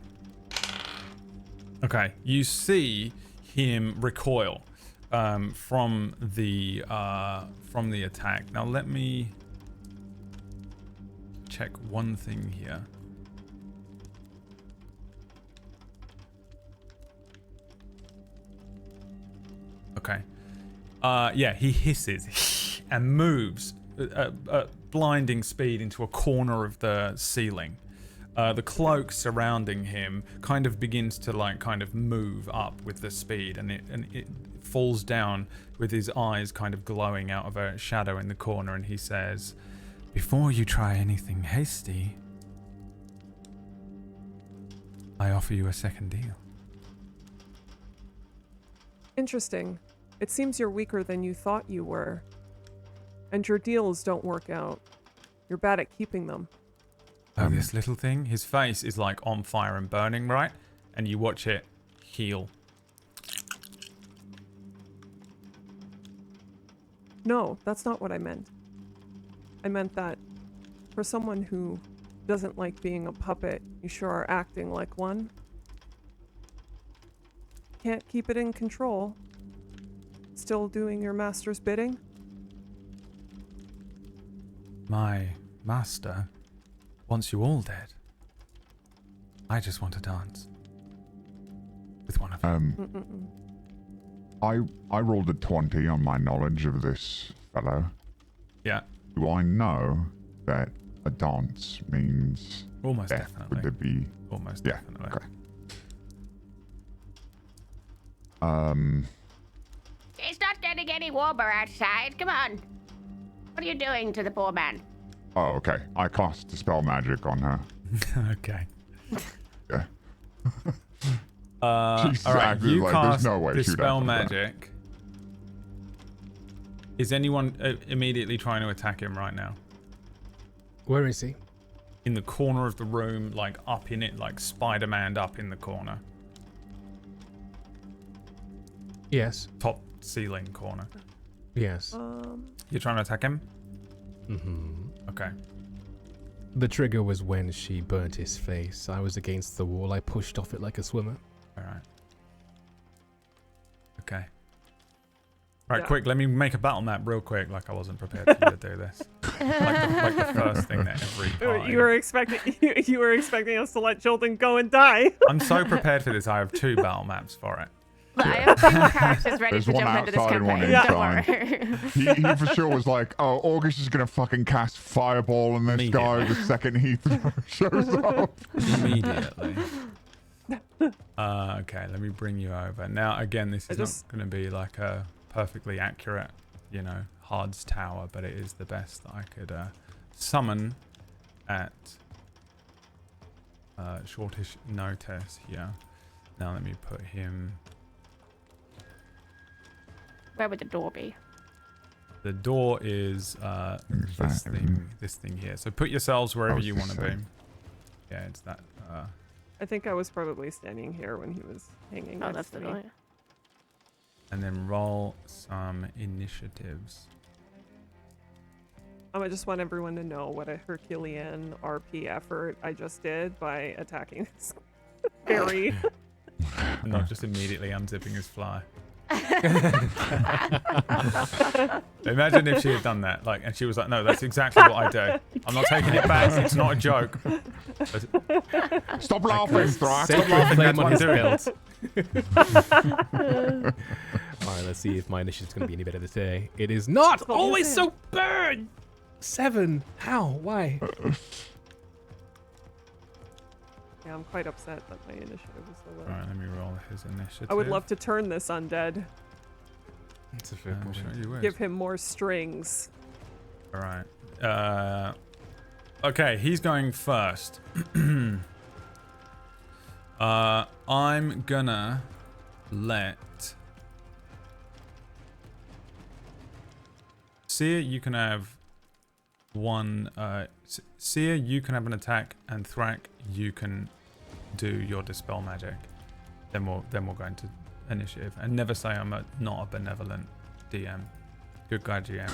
Okay, you see him recoil from the attack. Now let me check one thing here. Okay. Yeah, he hisses and moves at blinding speed into a corner of the ceiling. The cloak surrounding him kind of begins to kind of move up with the speed, and it falls down with his eyes kind of glowing out of a shadow in the corner, and he says, "Before you try anything hasty, I offer you a second deal." Interesting. It seems you're weaker than you thought you were. And your deals don't work out. You're bad at keeping them. Oh, this little thing? His face is like on fire and burning, right? And you watch it heal. No, that's not what I meant. I meant that for someone who doesn't like being a puppet, you sure are acting like one. Can't keep it in control. Still doing your master's bidding? My master wants you all dead. I just want to dance with one of you. I rolled a 20 on my knowledge of this fellow. Yeah, Do I know that a dance means almost death? definitely. Would there be? Almost Yeah. definitely. Okay. It's not getting any warmer outside. Come on. What are you doing to the poor man? Oh, okay. I cast Dispel Magic on her. Okay. Yeah. She's All right, acting you like there's cast no way she'd Dispel have done that. Magic. Is anyone immediately trying to attack him right now? Where is he? In the corner of the room, like up in it, like Spider-Man up in the corner. Yes. Top ceiling corner. Yes. You're trying to attack him? Mm-hmm. Okay. The trigger was when she burnt his face. I was against the wall. I pushed off it like a swimmer. All right. Okay. Right, Yeah. quick, let me make a battle map real quick, like I wasn't prepared for you to do this. like the first thing that every party... You were expecting us to let children go and die. I'm so prepared for this, I have 2 battle maps for it. But I have 2 more characters ready There's to one jump into this outside and one campaign. Don't worry. He for sure was like, oh, August is going to fucking cast Fireball on this guy the second he shows up. Immediately. Okay, let me bring you over. Now, again, this is not going to be like a perfectly accurate, you know, Hard's Tower, but it is the best that I could summon at shortish notice here. Now let me put him... Where would the door be? The door is this thing here. So put yourselves wherever you want to be. Yeah, it's that. I think I was probably standing here when he was hanging. Oh, next that's to the me. door. And then roll some initiatives. I just want everyone to know what a Herculean RP effort I just did by attacking this very... And not just immediately unzipping his fly. Imagine if she had done that, like, and she was like, "No, that's exactly what I do. I'm not taking it back. It's not a joke." Stop laughing, Thrak. Stop laughing. That's what I'm doing. Alright, let's see if my initiative's going to be any better today. It is not! Always so bad! 7. How? Why? Yeah, I'm quite upset that my initiative is so low. Alright, let me roll his initiative. I would love to turn this undead. It's a fair I'm point. sure you would. Give him more strings. Alright. Okay, he's going first. I'm gonna let... Seer, you can have one... Seer, you can have an attack, and Thrak, you can do your Dispel Magic. Then we'll go into initiative. And never say I'm not a benevolent DM. Good guy GM.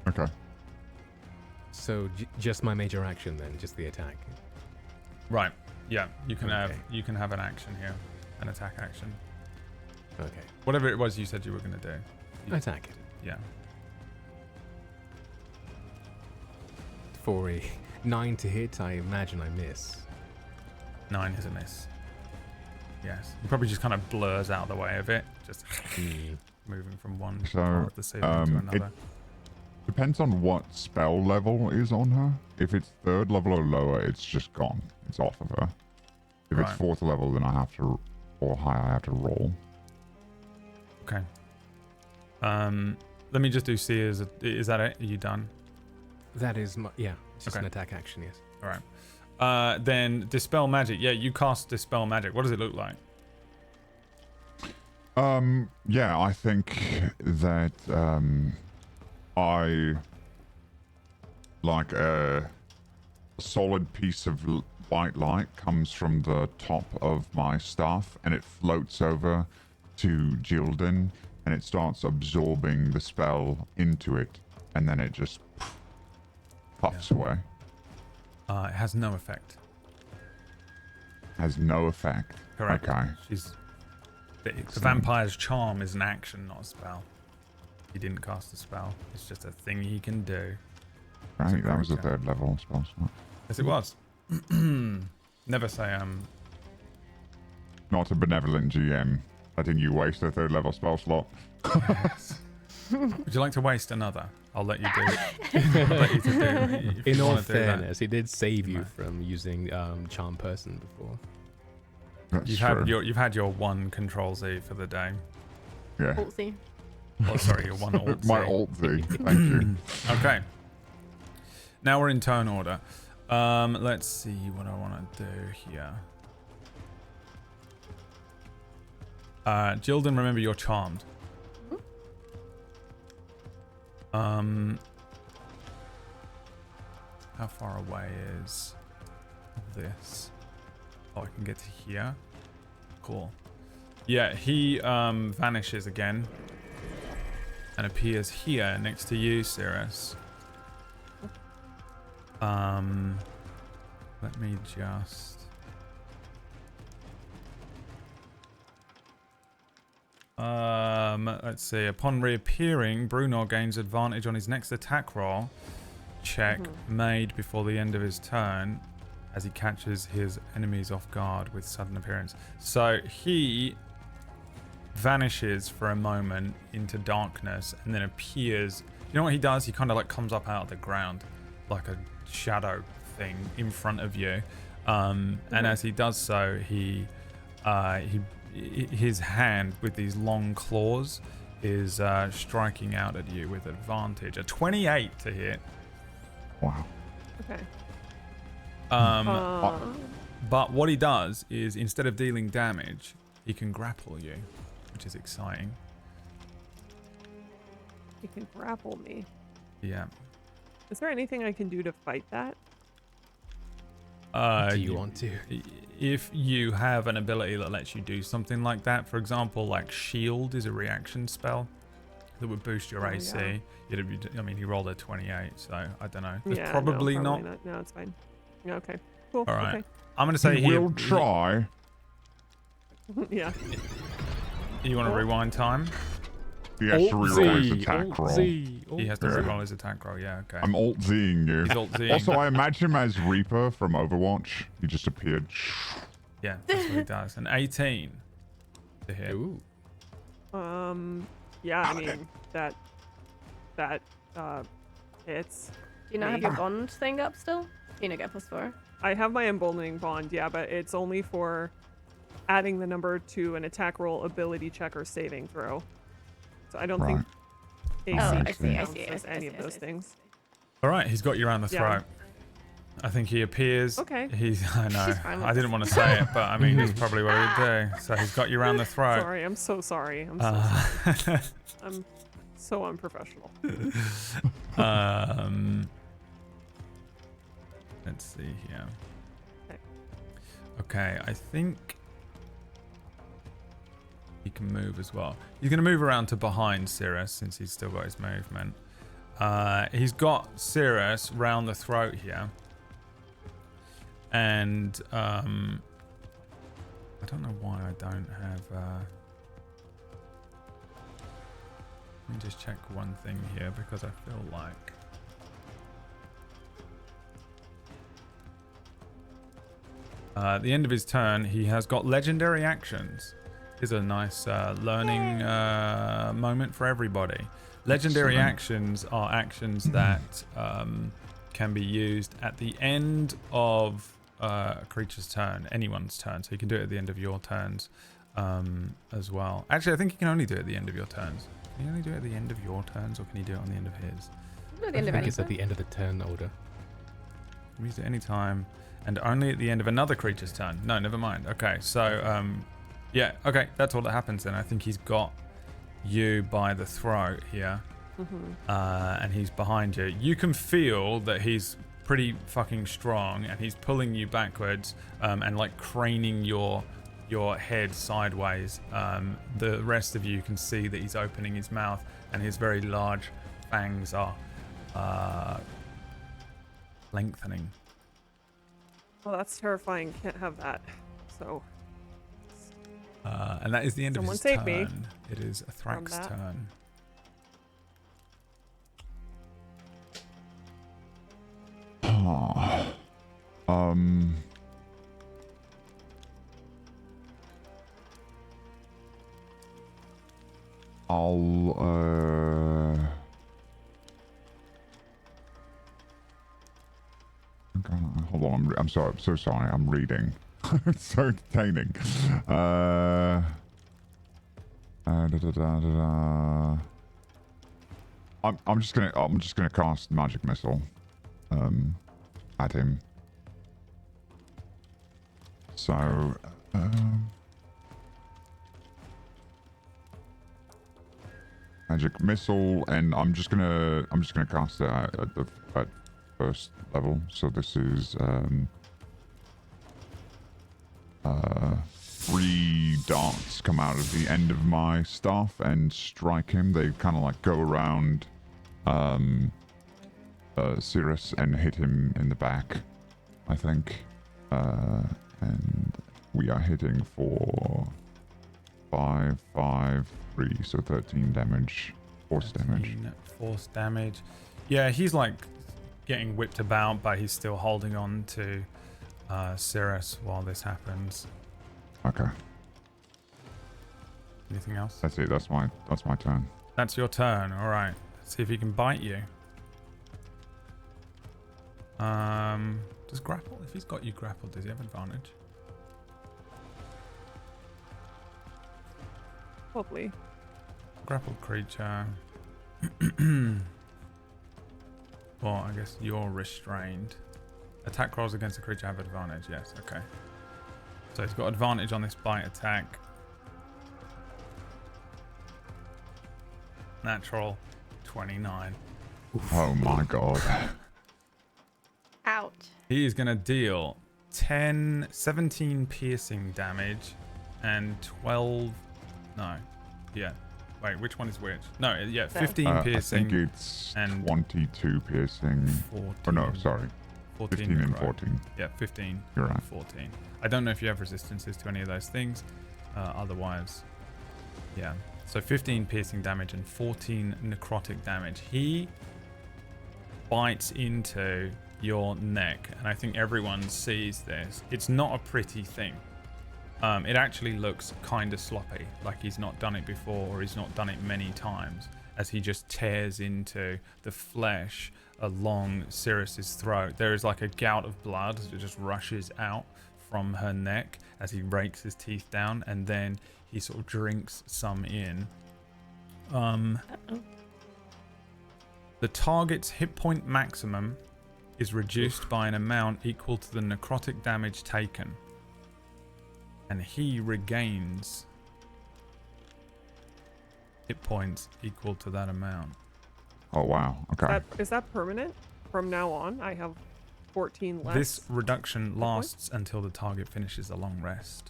Okay. So just my major action then, just the attack. Right. Yeah, you can Okay. have an action here, an attack action. Okay. Whatever it was you said you were gonna do. Attack it. Yeah. For a 9 to hit, I imagine I miss. 9 is a miss. Yes. He probably just kind of blurs out the way of it, just moving from one part of the ceiling to another. Depends on what spell level is on her. If it's 3rd level or lower, it's just gone. It's off of her. If it's 4th level, then I have to, or higher, I have to roll. Okay. Let me just do C. Is that it? Are you done? That is my, yeah, it's just an attack action, yes. All right. Then Dispel Magic. Yeah, you cast Dispel Magic. What does it look like? Yeah, I think that, I like a solid piece of white light comes from the top of my staff and it floats over to Jilden and it starts absorbing the spell into it and then it just puffs away. It has no effect. Has no effect. Correct. Okay. The vampire's charm is an action, not a spell. He didn't cast a spell. It's just a thing he can do. Right, that was a creature. 3rd level spell slot. Yes, it was. Never say Not a benevolent GM letting you waste a 3rd level spell slot. Would you like to waste another? I'll let you do it. I'll let you to do it if In you all wanna do that. fairness, he did save you No. from using Charm Person before. That's You've had your one Control Z for the day. Yeah. Halsey. Oh, sorry, your one Alt Z. My Alt Z. Thank you. Okay. Now we're in turn order. Let's see what I want to do here. Jildan, remember you're charmed. How far away is this? Oh, I can get to here. Cool. Yeah, he vanishes again and appears here next to you, Cirrus. Let me just... let's see. Upon reappearing, Bruno gains advantage on his next attack roll check made before the end of his turn as he catches his enemies off guard with sudden appearance. So he vanishes for a moment into darkness and then appears. You know what he does? He kind of like comes up out of the ground like a shadow thing in front of you. And as he does so, his hand with these long claws is striking out at you with advantage. A 28 to hit. Wow. Okay. But what he does is instead of dealing damage, he can grapple you, which is exciting. He can grapple me. Yeah. Is there anything I can do to fight that? Do you want to? If you have an ability that lets you do something like that, for example, like Shield is a reaction spell that would boost your AC. Yeah. I mean, he rolled a 28, so I don't know. There's Yeah, probably no, not. No, it's fine. Yeah, okay. Cool. All right. Okay. I'm going to say He will try. Yeah. You want to rewind time? He has to reroll his attack roll. He has to reroll his attack roll. Yeah, okay. I'm Alt-Zing you. He's Alt-Zing. Also, I imagine him as Reaper from Overwatch. He just appeared. Yeah, that's what he does. An 18 to hit. Ooh. Yeah, I mean, that hits. Do you not have the bond thing up still? You know, get +4. I have my emboldening bond, yeah, but it's only for adding the number to an attack roll, ability check, or saving throw. So I don't think AC I see, counts I as see, any I of see, those I see. things. All right, he's got you around the Yeah. throat. I think he appears. Okay. I know. She's fine with I didn't want to say it, but I mean, it's probably what he'd do. So he's got you around the throat. Sorry, I'm so sorry. I'm so I'm so unprofessional. Let's see here. Okay. Okay, I think he can move as well. He's going to move around to behind Cirrus since he's still got his movement. He's got Cirrus round the throat here. And I don't know why I don't have... Let me just check one thing here because I feel like... At the end of his turn, he has got legendary actions. Is a nice learning moment for everybody. Legendary actions are actions that can be used at the end of a creature's turn, anyone's turn. So you can do it at the end of your turns as well. Actually, I think you can only do it at the end of your turns. Can you only do it at the end of your turns, or can you do it on the end of his? At the end I of think any it's at turn. the end of the turn order. You can use it any time, and only at the end of another creature's turn. No, never mind. Okay, so yeah, okay, that's all that happens then. I think he's got you by the throat here, and he's behind you. You can feel that he's pretty fucking strong, and he's pulling you backwards and like craning your head sideways. The rest of you can see that he's opening his mouth, and his very large fangs are lengthening. Well, that's terrifying. Can't have that. So And that is the end Someone of his save turn. me It is Thrax's that. turn. Oh. Hold on, I'm sorry, I'm so sorry, I'm reading. It's so entertaining. I'm just gonna cast magic missile at him. So magic missile, and I'm just gonna cast it at first level. So this is 3 darts come out of the end of my staff and strike him. They kind of like go around Cirrus and hit him in the back, I think. And we are hitting for 5, 5, 3, so 13 damage, force damage. Force damage. Yeah, he's like getting whipped about, but he's still holding on to Cirrus while this happens. Okay. Anything else? That's it. That's my turn. That's your turn. All right. Let's see if he can bite you. Does grapple? If he's got you grappled, does he have advantage? Probably. Grappled creature. Well, I guess you're restrained. Attack rolls against the creature have advantage. Yes. Okay. So he's got advantage on this bite attack. Natural 29. Oh my god. Ouch. He is going to deal 17 piercing damage and 12... No. Yeah. Wait, which one is which? No, yeah, 15 piercing. I think it's and 22 piercing. 14. Oh no, sorry. 15 and 14. Yeah, 15 You're right. and 14. I don't know if you have resistances to any of those things. Otherwise, yeah. So 15 piercing damage and 14 necrotic damage. He bites into your neck, and I think everyone sees this. It's not a pretty thing. It actually looks kind of sloppy, like he's not done it before, or he's not done it many times, as he just tears into the flesh along Cirrus's throat. There is like a gout of blood that just rushes out from her neck as he rakes his teeth down, and then he sort of drinks some in. The target's hit point maximum is reduced by an amount equal to the necrotic damage taken, and he regains hit points equal to that amount. Oh wow. Okay. Is that permanent? From now on, I have 14 less. This reduction lasts until the target finishes a long rest.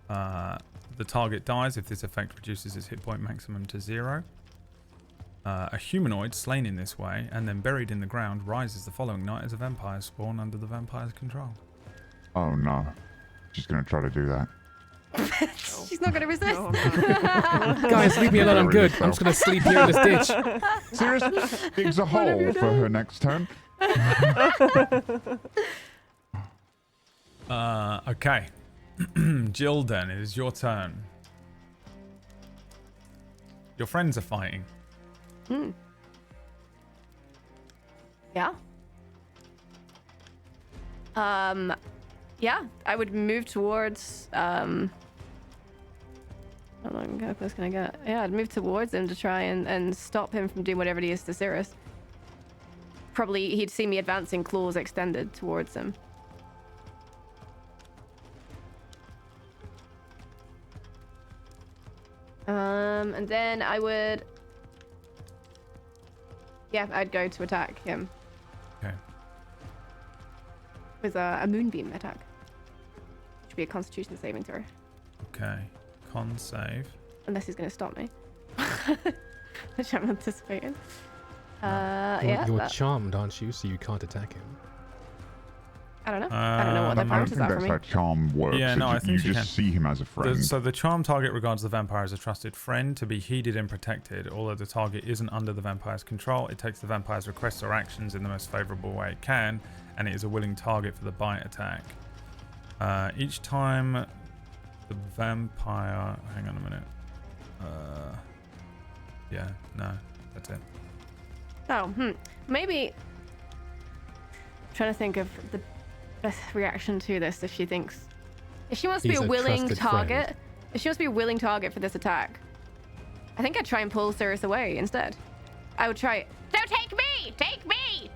The target dies if this effect reduces its hit point maximum to 0. A humanoid slain in this way and then buried in the ground rises the following night as a vampire spawn under the vampire's control. Oh no. She's gonna try to do that. She's not going to resist. No, I'm not. Guys, leave me alone. I'm good. I'm just gonna sleep here in this ditch. Seriously? Digs a hole for her next turn. Okay. Jilden, it is your turn. Your friends are fighting. Yeah. Yeah, I would move towards, how close can I get? Yeah, I'd move towards him to try and stop him from doing whatever he is to Cirrus. Probably he'd see me advancing, claws extended towards him. And then I would... Yeah, I'd go to attack him. Okay. With a moonbeam attack. Should be a Constitution saving throw. Okay. Con save. Unless he's going to stop me. Which I'm anticipating. You're Yeah. charmed, aren't you? So you can't attack him. I don't know. I don't know what their I don't priorities think are for that's me. how charm works. Yeah, no, I you think she just can. see him as a friend. So the charm target regards the vampire as a trusted friend to be heeded and protected. Although the target isn't under the vampire's control, it takes the vampire's requests or actions in the most favorable way it can, and it is a willing target for the bite attack. Each time the vampire... Hang on a minute. Yeah, no, that's it. Oh, maybe. Trying to think of the best reaction to this if she thinks. If she wants to He's be a a willing trusted target. friend. If she wants to be a willing target for this attack, I think I'd try and pull Cirrus away instead. I would try. Don't take me! Take me!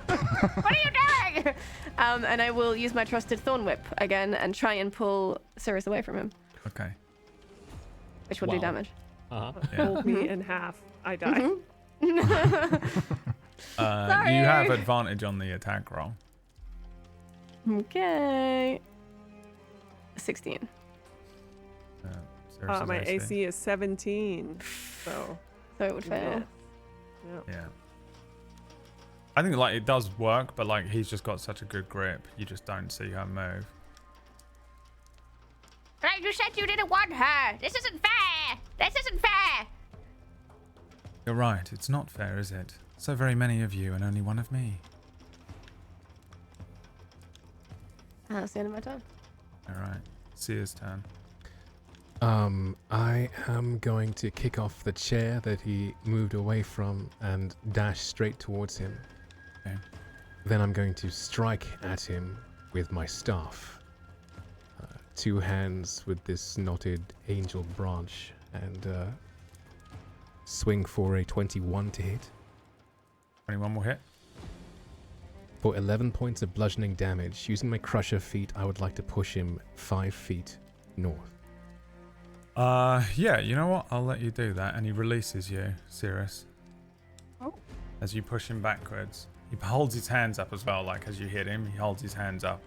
What are you doing? And I will use my trusted Thorn Whip again and try and pull Cirrus away from him, Okay. which will do Wow. damage. Uh-huh. Yeah. Hold me in half. I die. You Sorry. have advantage on the attack roll. Okay. 16. Cirrus's My AC is 17, so So it would fail. yeah. Yeah. I think like it does work, but like he's just got such a good grip, you just don't see her move. But you said you didn't want her. This isn't fair. This isn't fair. You're right, it's not fair, is it? So very many of you and only one of me. That's the end of my turn. Alright. Seer's turn. I am going to kick off the chair that he moved away from and dash straight towards him. Okay. Then I'm going to strike at him with my staff. Two hands with this knotted angel branch and swing for a 21 to hit. 21 will hit. For 11 points of bludgeoning damage, using my crusher feat, I would like to push him 5 feet north. Yeah, you know what? I'll let you do that. And he releases you, Cirrus. Oh. As you push him backwards. He holds his hands up as well, like as you hit him, he holds his hands up.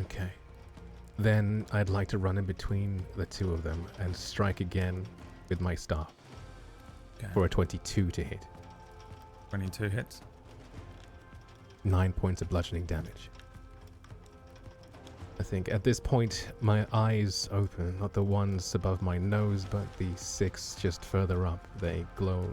Okay. Then I'd like to run in between the two of them and strike again with my staff Okay. for a 22 to hit. 22 hits. 9 points of bludgeoning damage. I think at this point my eyes open, not the ones above my nose, but the 6 just further up. They glow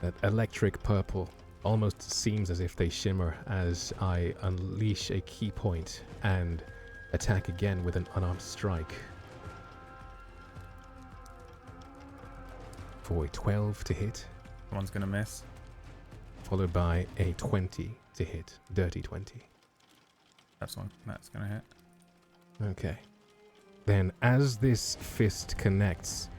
that electric purple. Almost seems as if they shimmer as I unleash a key point and attack again with an unarmed strike. For a 12 to hit, One's gonna miss. followed by a 20 to hit. Dirty 20. That's gonna hit. Okay. Then as this fist connects,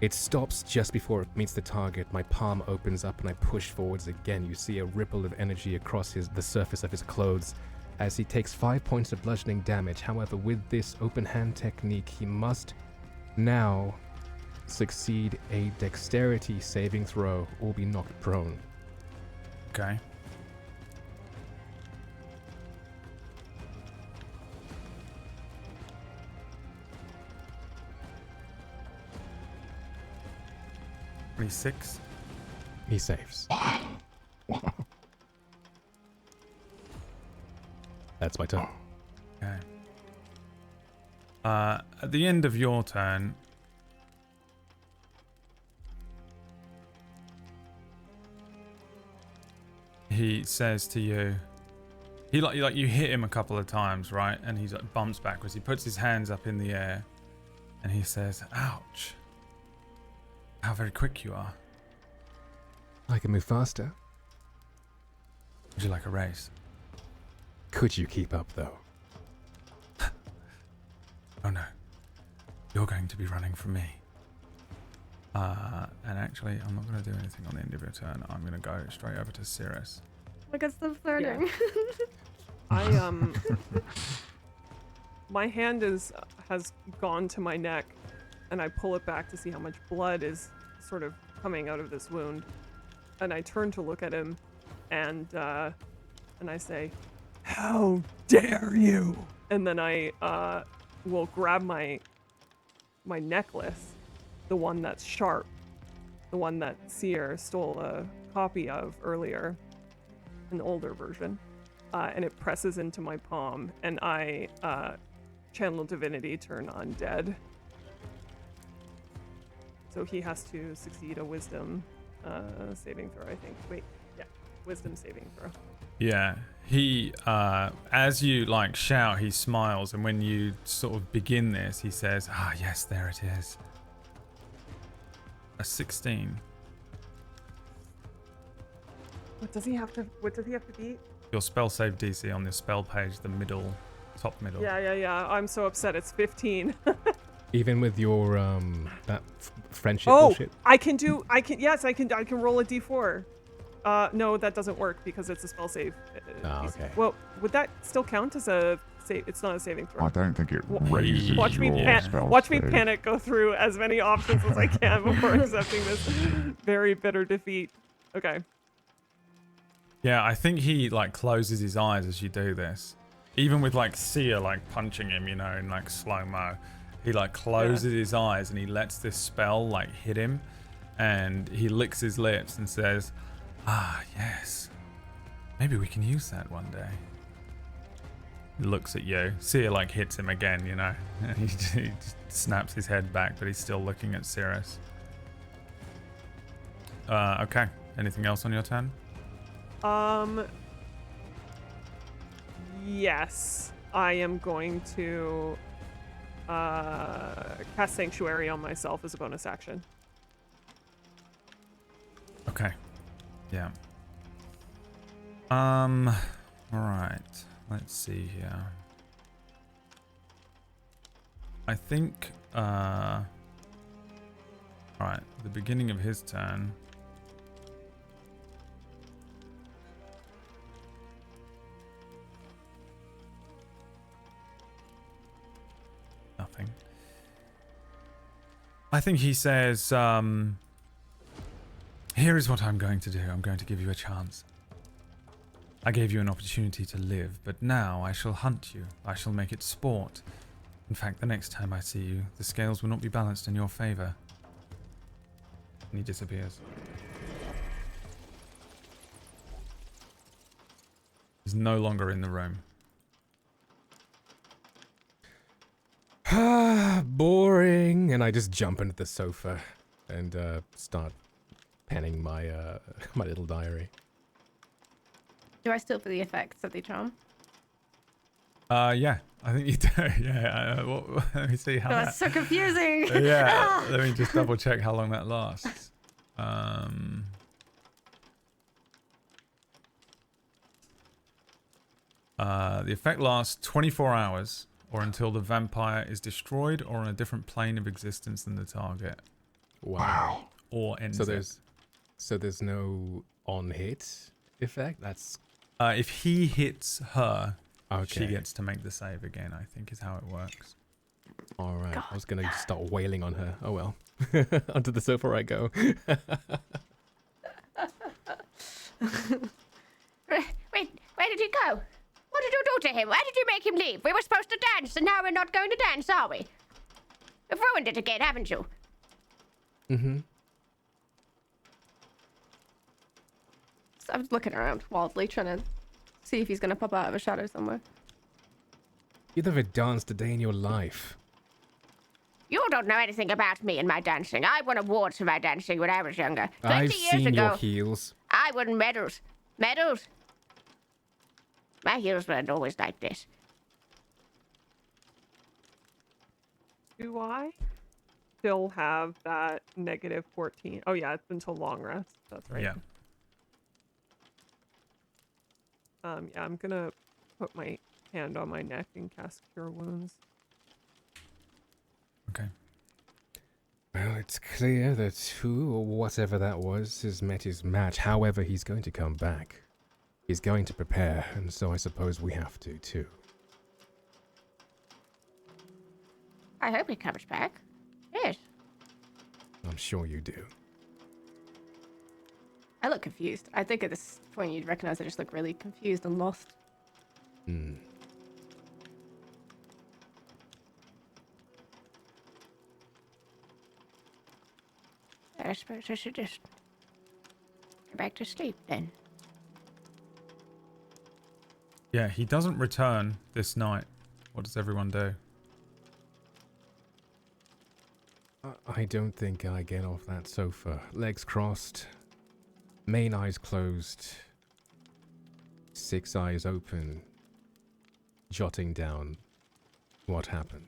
it stops just before it meets the target. My palm opens up and I push forwards again. You see a ripple of energy across the surface of his clothes as he takes 5 points of bludgeoning damage. However, with this open hand technique, he must now succeed a dexterity saving throw or be knocked prone. Okay. Six. He saves. That's my turn. Okay. At the end of your turn, he says to you, you hit him a couple of times, right? And he's like bumps backwards. He puts his hands up in the air, and he says, "Ouch! How very quick you are. I can move faster. Would you like a race?" Could you keep up, though? Oh no, you're going to be running from me. And actually, I'm not going to do anything on the end of your turn. I'm going to go straight over to Cirrus. Look at the flirting. My hand has gone to my neck, and I pull it back to see how much blood is sort of coming out of this wound. And I turn to look at him, and I say, "How dare you!" And then I will grab my necklace, the one that's sharp, the one that Seer stole a copy of earlier, an older version, and it presses into my palm, and I channel divinity, turn undead. So he has to succeed a wisdom saving throw, I think. Wait, yeah, wisdom saving throw. Yeah, he, as you like shout, he smiles, and when you sort of begin this, he says, "Ah, yes, there it is." A 16. What does he have to beat? Your spell save DC on this spell page, the middle, top middle. Yeah. I'm so upset. It's 15. Even with your that friendship Oh, bullshit. I can roll a d4. No, that doesn't work because it's a spell save. Okay. Well, would that still count as a save? It's not a saving throw. I don't think it raises Watch me your spell me save. panic go through as many options as I can before accepting this very bitter defeat. Okay. Yeah, I think he like closes his eyes as you do this. Even with like Sia like punching him, you know, in like slow-mo. He like closes his eyes and he lets this spell like hit him, and he licks his lips and says, "Ah, yes. Maybe we can use that one day." He looks at you. Sia like hits him again, you know. He just snaps his head back, but he's still looking at Cirrus. Okay. Anything else on your turn? Yes, I am going to cast Sanctuary on myself as a bonus action. Okay. Yeah. All right. Let's see here. I think, all right, the beginning of his turn. Nothing. I think he says, here is what I'm going to do. I'm going to give you a chance. I gave you an opportunity to live, but now I shall hunt you. I shall make it sport. In fact, the next time I see you, the scales will not be balanced in your favor. And he disappears. He's no longer in the room. Boring. And I just jump into the sofa and start penning my my little diary. Do I still feel the effects of the charm? Yeah, I think you do. Yeah, let me see how Oh, that's so confusing. Yeah, let me just double check how long that lasts. The effect lasts 24 hours, or until the vampire is destroyed or on a different plane of existence than the target. Wow. Or ends So there's no on hit effect. That's if he hits her, okay. she gets to make the save again, I think is how it works. All right. I was gonna start wailing on her. Oh well. Onto the sofa I go. Wait, where did he go? What did you do to him? Why did you make him leave? We were supposed to dance, and now we're not going to dance, are we? You've ruined it again, haven't you? Mm-hmm. So I'm looking around wildly, trying to see if he's gonna pop out of a shadow somewhere. You've never danced a day in your life. You don't know anything about me and my dancing. I won awards for my dancing when I was younger. 20 I've years seen ago, your heels. I won medals. Medals? My heels weren't always like this. Do I still have that negative 14? Oh yeah, it's until long rest. That's right. Yeah. Yeah, I'm gonna put my hand on my neck and cast Cure Wounds. Okay. Well, it's clear that who or whatever that was has met his match. However, he's going to come back. He's going to prepare, and so I suppose we have to, too. I hope he comes back. Yes. I'm sure you do. I look confused. I think at this point you'd recognize I just look really confused and lost. Hmm. I suppose I should just go back to sleep then. Yeah, he doesn't return this night. What does everyone do? I don't think I get off that sofa. Legs crossed, main eyes closed, 6 eyes open, jotting down what happened.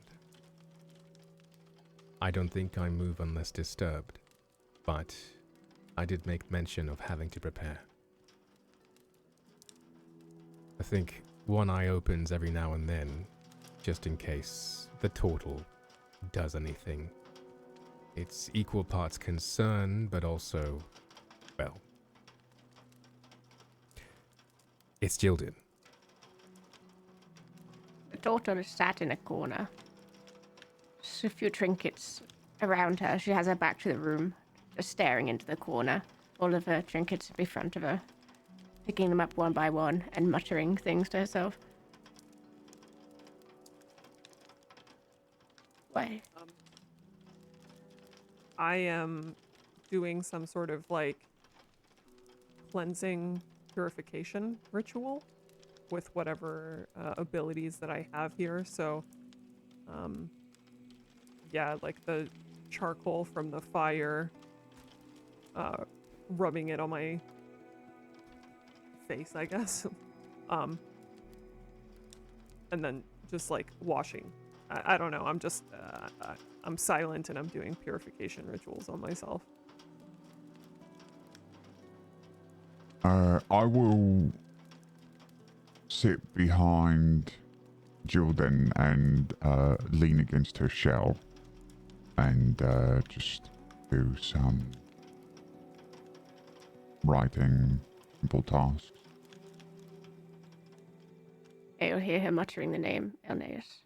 I don't think I move unless disturbed, but I did make mention of having to prepare. I think one eye opens every now and then, just in case the turtle does anything. It's equal parts concern, but also, well, it's Jilden. The daughter is sat in a corner. Just a few trinkets around her. She has her back to the room, just staring into the corner. All of her trinkets in front of her, picking them up one by one and muttering things to herself. Why? I am doing some sort of like cleansing purification ritual with whatever abilities that I have here. So, yeah, like the charcoal from the fire, rubbing it on my face, I guess. And then just like washing. I don't know. I'm just, I'm silent and I'm doing purification rituals on myself. I will sit behind Jilden and lean against her shell and just do some writing, simple tasks. You'll hear her muttering the name Elneus.